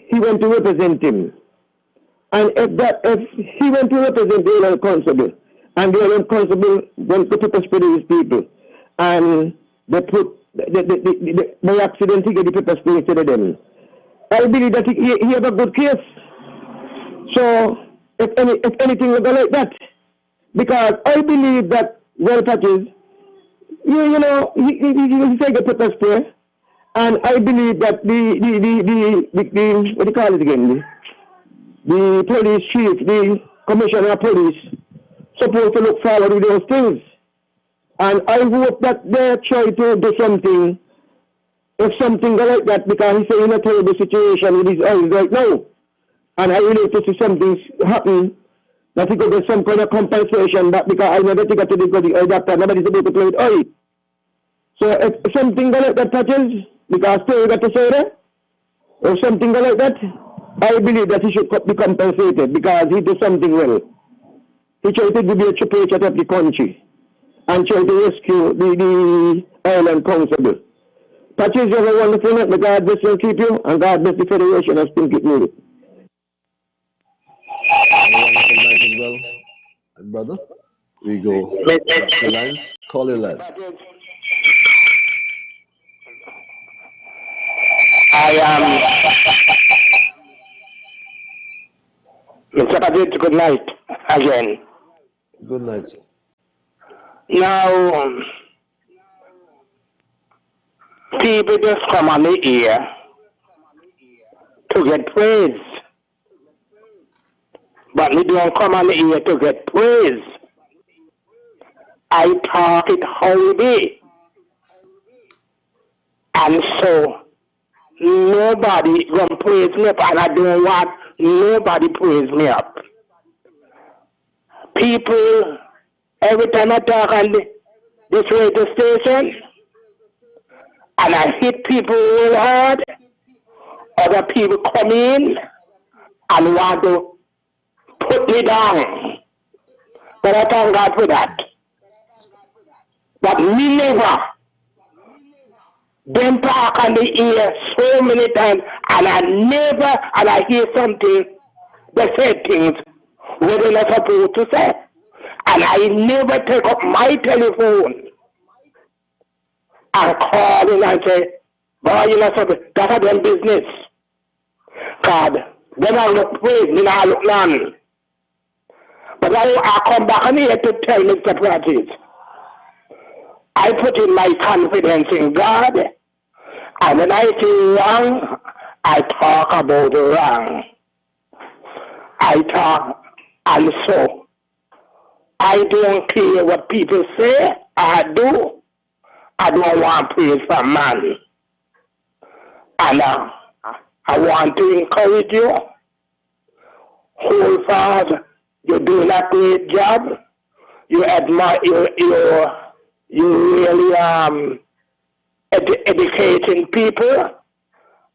he went to represent him. And if he went to represent the oil and constable, and the oil and constable went to pepper spray these people, and they put, by accident he get the pepper spray instead of them, I believe that he have a good case. So, if anything will go like that, because I believe that, well, Patches, he take a pepper spray, and I believe that the what do you call it again, the police chief, the commissioner of police, supposed to look forward with those things. And I hope that they try to do something, if something like that, because he's in a terrible situation with his eyes right now. And I really to see something happen, that he could get some kind of compensation, that because I never think to the eye doctor, nobody's able to play with eye. So if something like that touches, because still got to say that, or something like that, I believe that he should be compensated, because he did something well. He tried to be a triple of the country, and tried to rescue the island constable. Patches, you have a wonderful night. May God bless you and keep you, and God bless the Federation of Think It Needed. Have a wonderful night as well. And brother, we go back to lines. Call your line. Mr. Padgett, good night again. Good night, sir. Now, people just come on the ear to get praise. But we don't come on the ear to get praise. I talk it how it is. And so, nobody gonna praise me up, and I don't want nobody praise me up. People, every time I talk on this radio station, and I hit people real hard. Other people come in and want to put me down. But I thank God for that. But me never. Them talk on the ear so many times, and I hear something, they say things where they're not supposed to say. And I never take up my telephone and call in and say, boy, you're not supposed, that's their business. God, then I look praise, then I look none. But I come back on here to tell Mr. Pratice, I put in my confidence in God, and when I say wrong, I talk about the wrong. I talk, and so I don't care what people say, I do. I don't want praise from man. And I want to encourage you, hold fast, you're doing a great job. You admire, you really educating people,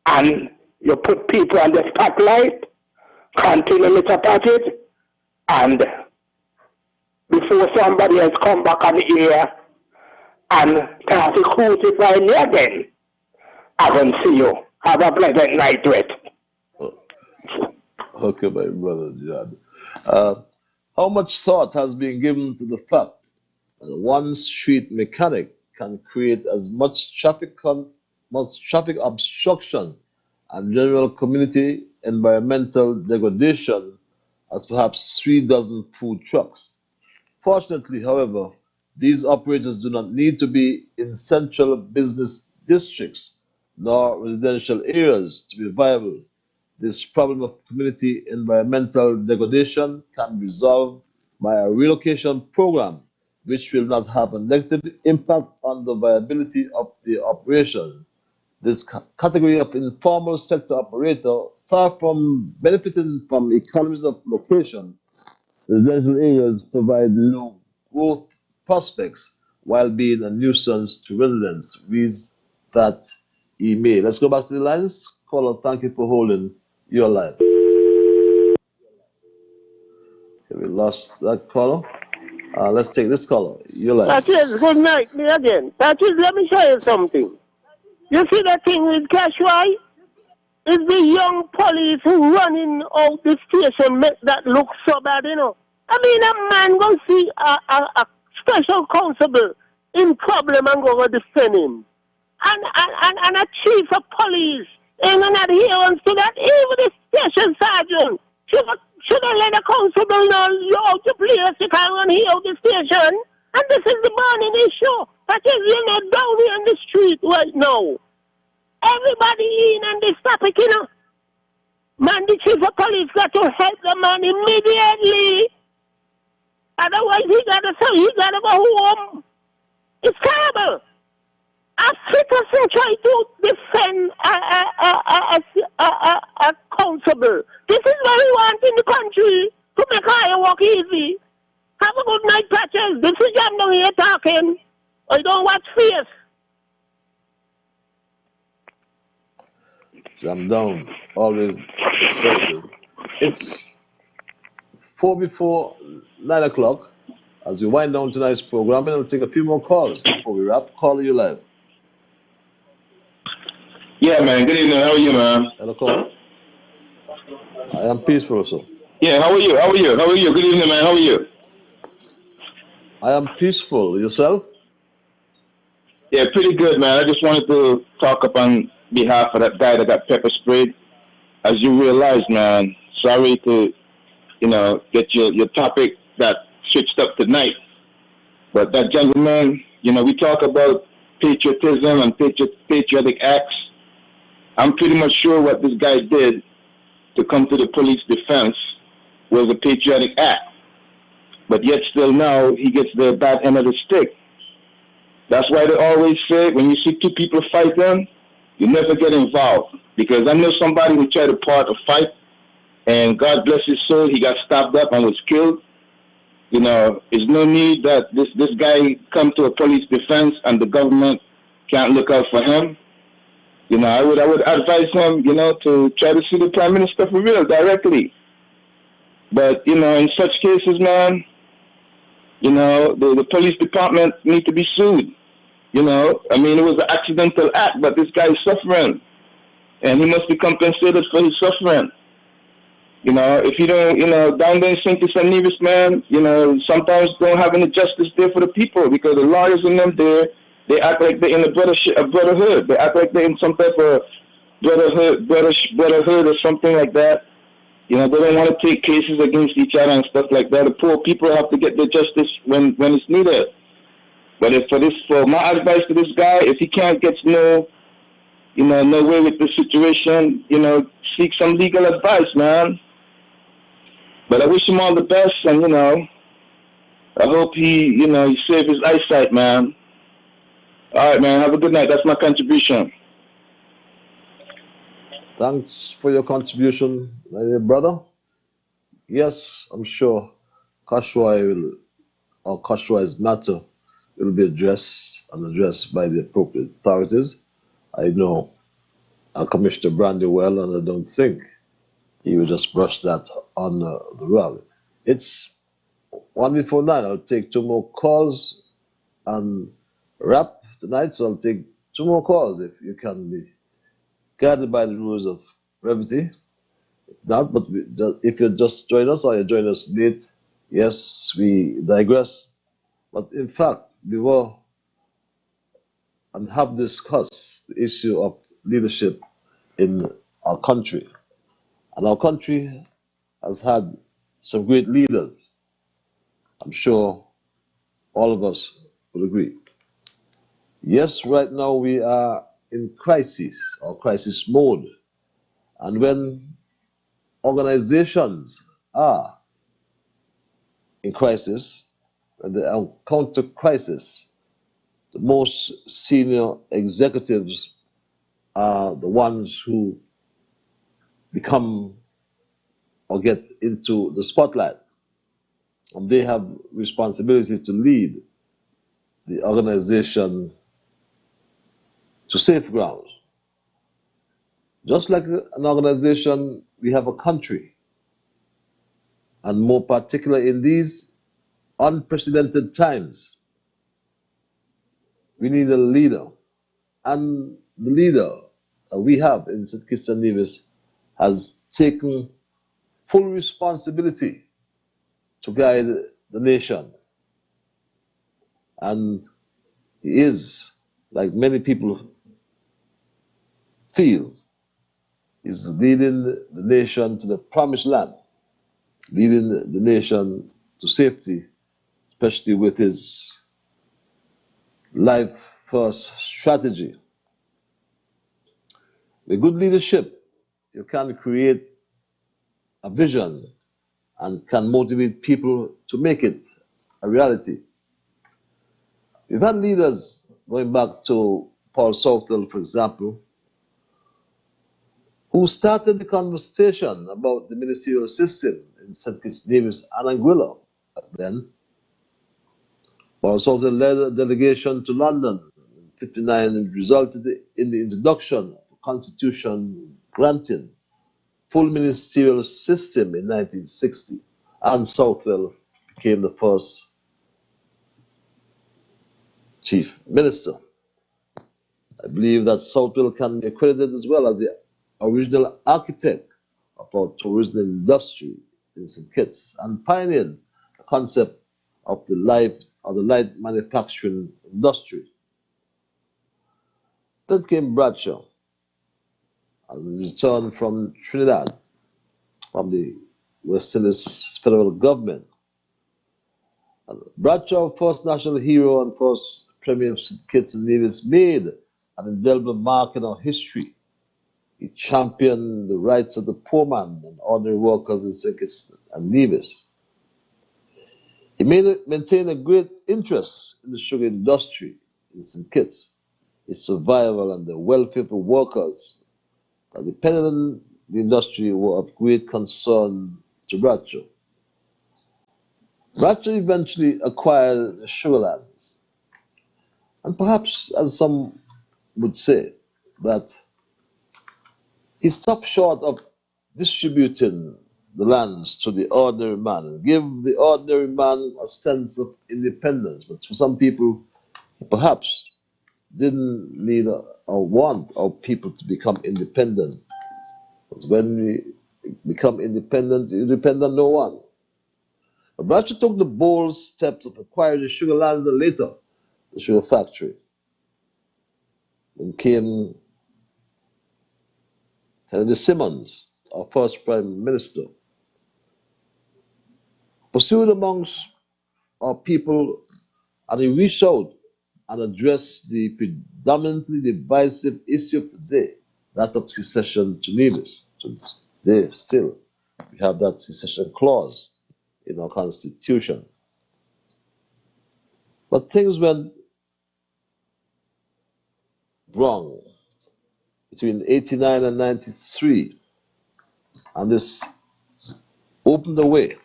and you put people on the spotlight. Continue, Mr. Patrick, and before somebody else come back on the air and start to crucify me again, I will see you. Have a pleasant night to it. Okay, my brother John. How much thought has been given to the fact that one street mechanic can create as much traffic obstruction and general community environmental degradation as perhaps 3 dozen food trucks? Fortunately, however, these operators do not need to be in central business districts nor residential areas to be viable. This problem of community environmental degradation can be resolved by a relocation program which will not have a negative impact on the viability of the operation. This category of informal sector operator, far from benefiting from economies of location, residential areas provide low growth prospects while being a nuisance to residents, reads that email. Let's go back to the lines. Caller, thank you for holding your line. Okay, we lost that caller. Let's take this caller. Your line. Patrice, good night, me again. Patrice, let me show you something. You see that thing with Cashway? It's the young police who running out the station make that look so bad, you know. I mean, a man go see a special constable in problem and go defend him. And a chief of police ain't an adherence to that. Even the station sergeant should have let the constable know you're out of place, you can't run here out the station. And this is the burning issue. That is, you know, down here in the street right now. Everybody in on this topic, you know. Man, the chief of police got to help the man immediately. Otherwise, he gotta go home. It's terrible. A citizen try to defend a constable. This is what we want in the country, to make our work easy. Have a good night, Patches. This is Jam down here talking. I don't watch face. Jam down, always assertive. It's 4 before 9 o'clock. As we wind down tonight's program, and we'll take a few more calls before we wrap. Caller, you live. Yeah, man. Good evening. How are you, man? Hello, caller. I am peaceful, sir. Yeah, how are you? How are you? How are you? Good evening, man. How are you? I am peaceful. Yourself? Yeah, pretty good, man. I just wanted to talk up on behalf of that guy that got pepper sprayed. As you realize, man, sorry to, get your topic that switched up tonight. But that gentleman, we talk about patriotism and patriotic acts. I'm pretty much sure what this guy did to come to the police defense was a patriotic act. But yet still now he gets the bad end of the stick. That's why they always say when you see two people fighting, you never get involved. Because I know somebody who tried to part a fight, and God bless his soul, he got stabbed up and was killed. There's no need that this guy come to a police defense and the government can't look out for him. You know, I would advise him, you know, to try to see the Prime Minister for real, directly. But, you know, in such cases, man, you know, the police department need to be sued. You know, I mean, it was an accidental act, but this guy is suffering. And he must be compensated for his suffering. You know, if you don't, you know, down there in St. Kitts and Nevis, man, you know, sometimes don't have any justice there for the people because the lawyers in them there, they act like they're in a brotherhood. They act like they're in some type of brotherhood or something like that. You know, they don't want to take cases against each other and stuff like that. The poor people have to get their justice when it's needed. But for my advice to this guy, if he can't get no way with the situation, you know, seek some legal advice, man. But I wish him all the best, and, you know, I hope he save his eyesight, man. All right, man, have a good night. That's my contribution. Thanks for your contribution, my dear brother. Yes, I'm sure Kashuai's matter will be addressed by the appropriate authorities. I know Commissioner Brandy well, and I don't think he will just brush that on the rug. It's 1:09. I'll take 2 more calls and wrap tonight, so I'll take 2 more calls if you can be guided by the rules of brevity. If not, but if you just join us or you join us late, yes, we digress. But in fact, we were and have discussed the issue of leadership in our country. And our country has had some great leaders. I'm sure all of us will agree. Yes, right now we are in crisis or crisis mode. And when organizations are in crisis, when they encounter crisis, the most senior executives are the ones who become or get into the spotlight. And they have responsibility to lead the organization to safe grounds. Just like an organization, we have a country. And more particularly in these unprecedented times, we need a leader. And the leader we have in St. Kitts and Nevis has taken full responsibility to guide the nation. And he is, like many people feel, is leading the nation to the promised land, leading the nation to safety, especially with his life first strategy. With good leadership, you can create a vision and can motivate people to make it a reality. We've had leaders going back to Paul Southwell, for example, who started the conversation about the ministerial system in St. Kitts, Nevis, and Anguilla back then. Paul Southwell led a delegation to London in 1959 and resulted in the introduction of a constitution granting full ministerial system in 1960, and Southwell became the first chief minister. I believe that Southwell can be accredited as well as the original architect of our tourism industry in St. Kitts and pioneered the concept of the light manufacturing industry. Then came Bradshaw and returned from Trinidad, from the West Indies federal government. And Bradshaw, first national hero and first premier of St. Kitts and Nevis, made an indelible mark in our history. He championed the rights of the poor man and ordinary workers in St. Kitts and Nevis. He maintained a great interest in the sugar industry in St. Kitts, its survival and the welfare of the workers that depended on the industry were of great concern to Bradshaw. Bradshaw eventually acquired the sugar lands, and perhaps, as some would say that he stopped short of distributing the lands to the ordinary man and give the ordinary man a sense of independence. But for some people, perhaps didn't need or want our people to become independent. Because when we become independent, you depend on no one. But Bradshaw took the bold steps of acquiring the sugar lands and later the sugar factory. Then came Kennedy Simmons, our first prime minister, pursued amongst our people, and he reached out and addressed the predominantly divisive issue of today, that of secession to Nevis. To today, still, we have that secession clause in our constitution. But things went wrong between 89 and 93, and this opened the way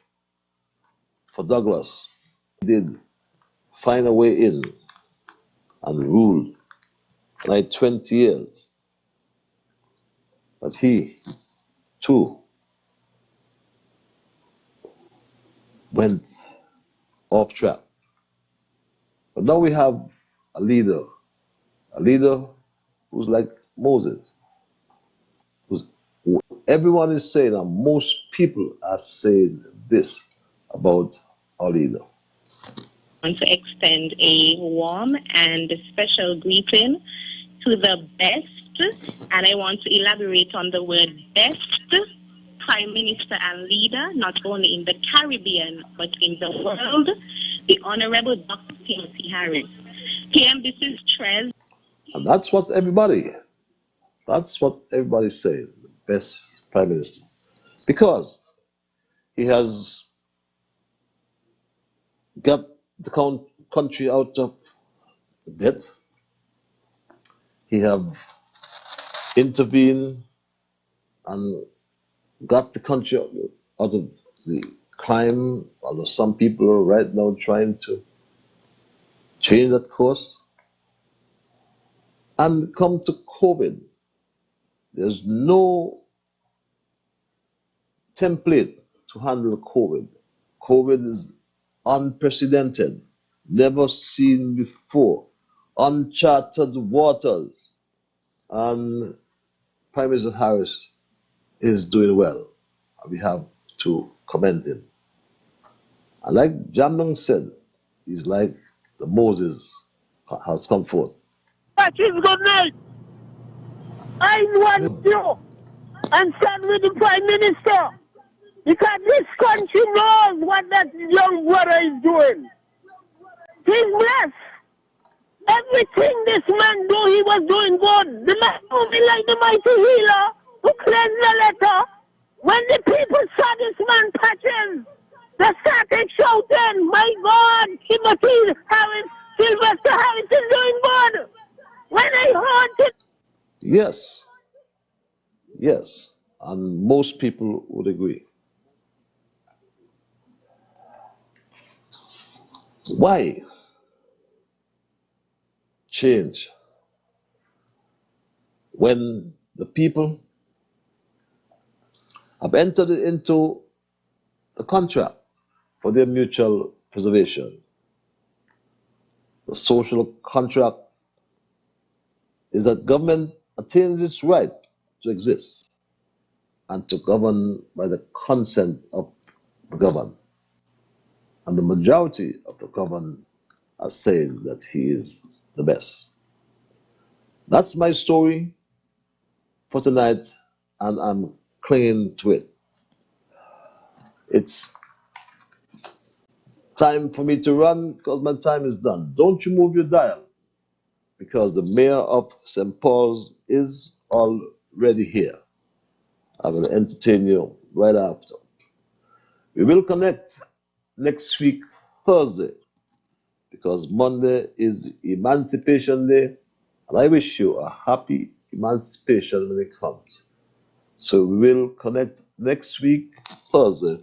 for Douglas. He did find a way in and ruled for like 20 years. But he, too, went off track. But now we have a leader who's like Moses. Everyone is saying, and most people are saying this about our leader. I want to extend a warm and special greeting to the best, and I want to elaborate on the word best, Prime Minister and leader, not only in the Caribbean, but in the world, the Honorable Dr. Timothy Harris. PM, this is Trez. And that's what everybody's saying, the best Prime Minister. Because he has got the country out of debt. He have intervened and got the country out of the crime, although some people are right now trying to change that course. And come to COVID, there's no template to handle COVID. COVID is unprecedented, never seen before, uncharted waters. And Prime Minister Harris is doing well. We have to commend him. And like Jamdong said, he's like the Moses has come forth. That is good night. I want you and stand with the Prime Minister because this country knows what that young brother is doing. He's blessed. Everything this man do, he was doing good. The man moving like the mighty healer who cleansed the letter. When the people saw this man patches, they started shouting, my God, Timothy Harris, Sylvester Harris is doing good. When I heard it. Yes. And most people would agree. Why change when the people have entered into a contract for their mutual preservation? The social contract is that government attains its right to exist and to govern by the consent of the governed. And the majority of the governed are saying that he is the best. That's my story for tonight, and I'm clinging to it. It's time for me to run because my time is done. Don't you move your dial, because the mayor of St. Paul's is already here. I will entertain you right after. We will connect next week, Thursday, because Monday is Emancipation Day, and I wish you a happy emancipation when it comes. So we will connect next week, Thursday,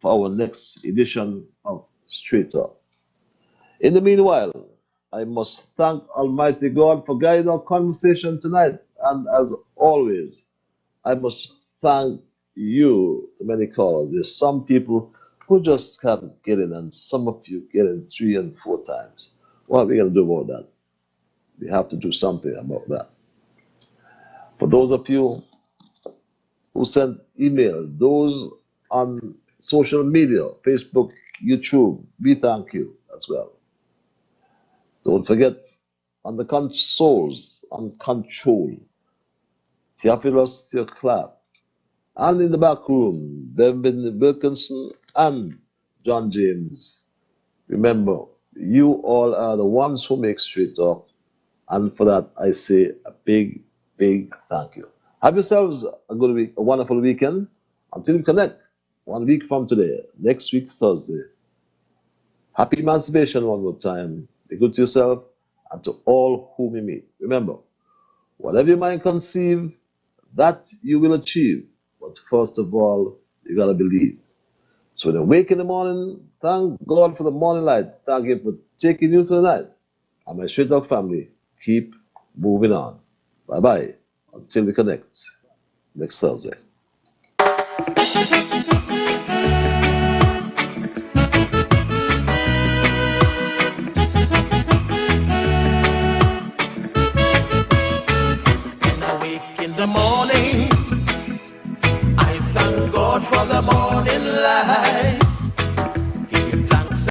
for our next edition of Straight Up. In the meanwhile, I must thank Almighty God for guiding our conversation tonight. And as always, I must thank you, the many callers. There's some people who just can't get in, and some of you get in 3 and 4 times. What are we going to do about that? We have to do something about that. For those of you who sent email, those on social media, Facebook, YouTube, we thank you as well. Don't forget, on the consoles, on control, Theophilus Theoclat, and in the back room, Devin Wilkinson and John James. Remember, you all are the ones who make Straight Talk, and for that I say a big, big thank you. Have yourselves a good week, a wonderful weekend. Until we connect 1 week from today, next week Thursday. Happy Emancipation one more time. Be good to yourself and to all whom you meet. Remember, whatever your mind conceive, that you will achieve. But first of all, you gotta believe. So when you wake in the morning, thank God for the morning light. Thank Him for taking you through the night. And my Straight Talk family, keep moving on. Bye-bye. Until we connect next Thursday. In the morning, I thank God for the morning light.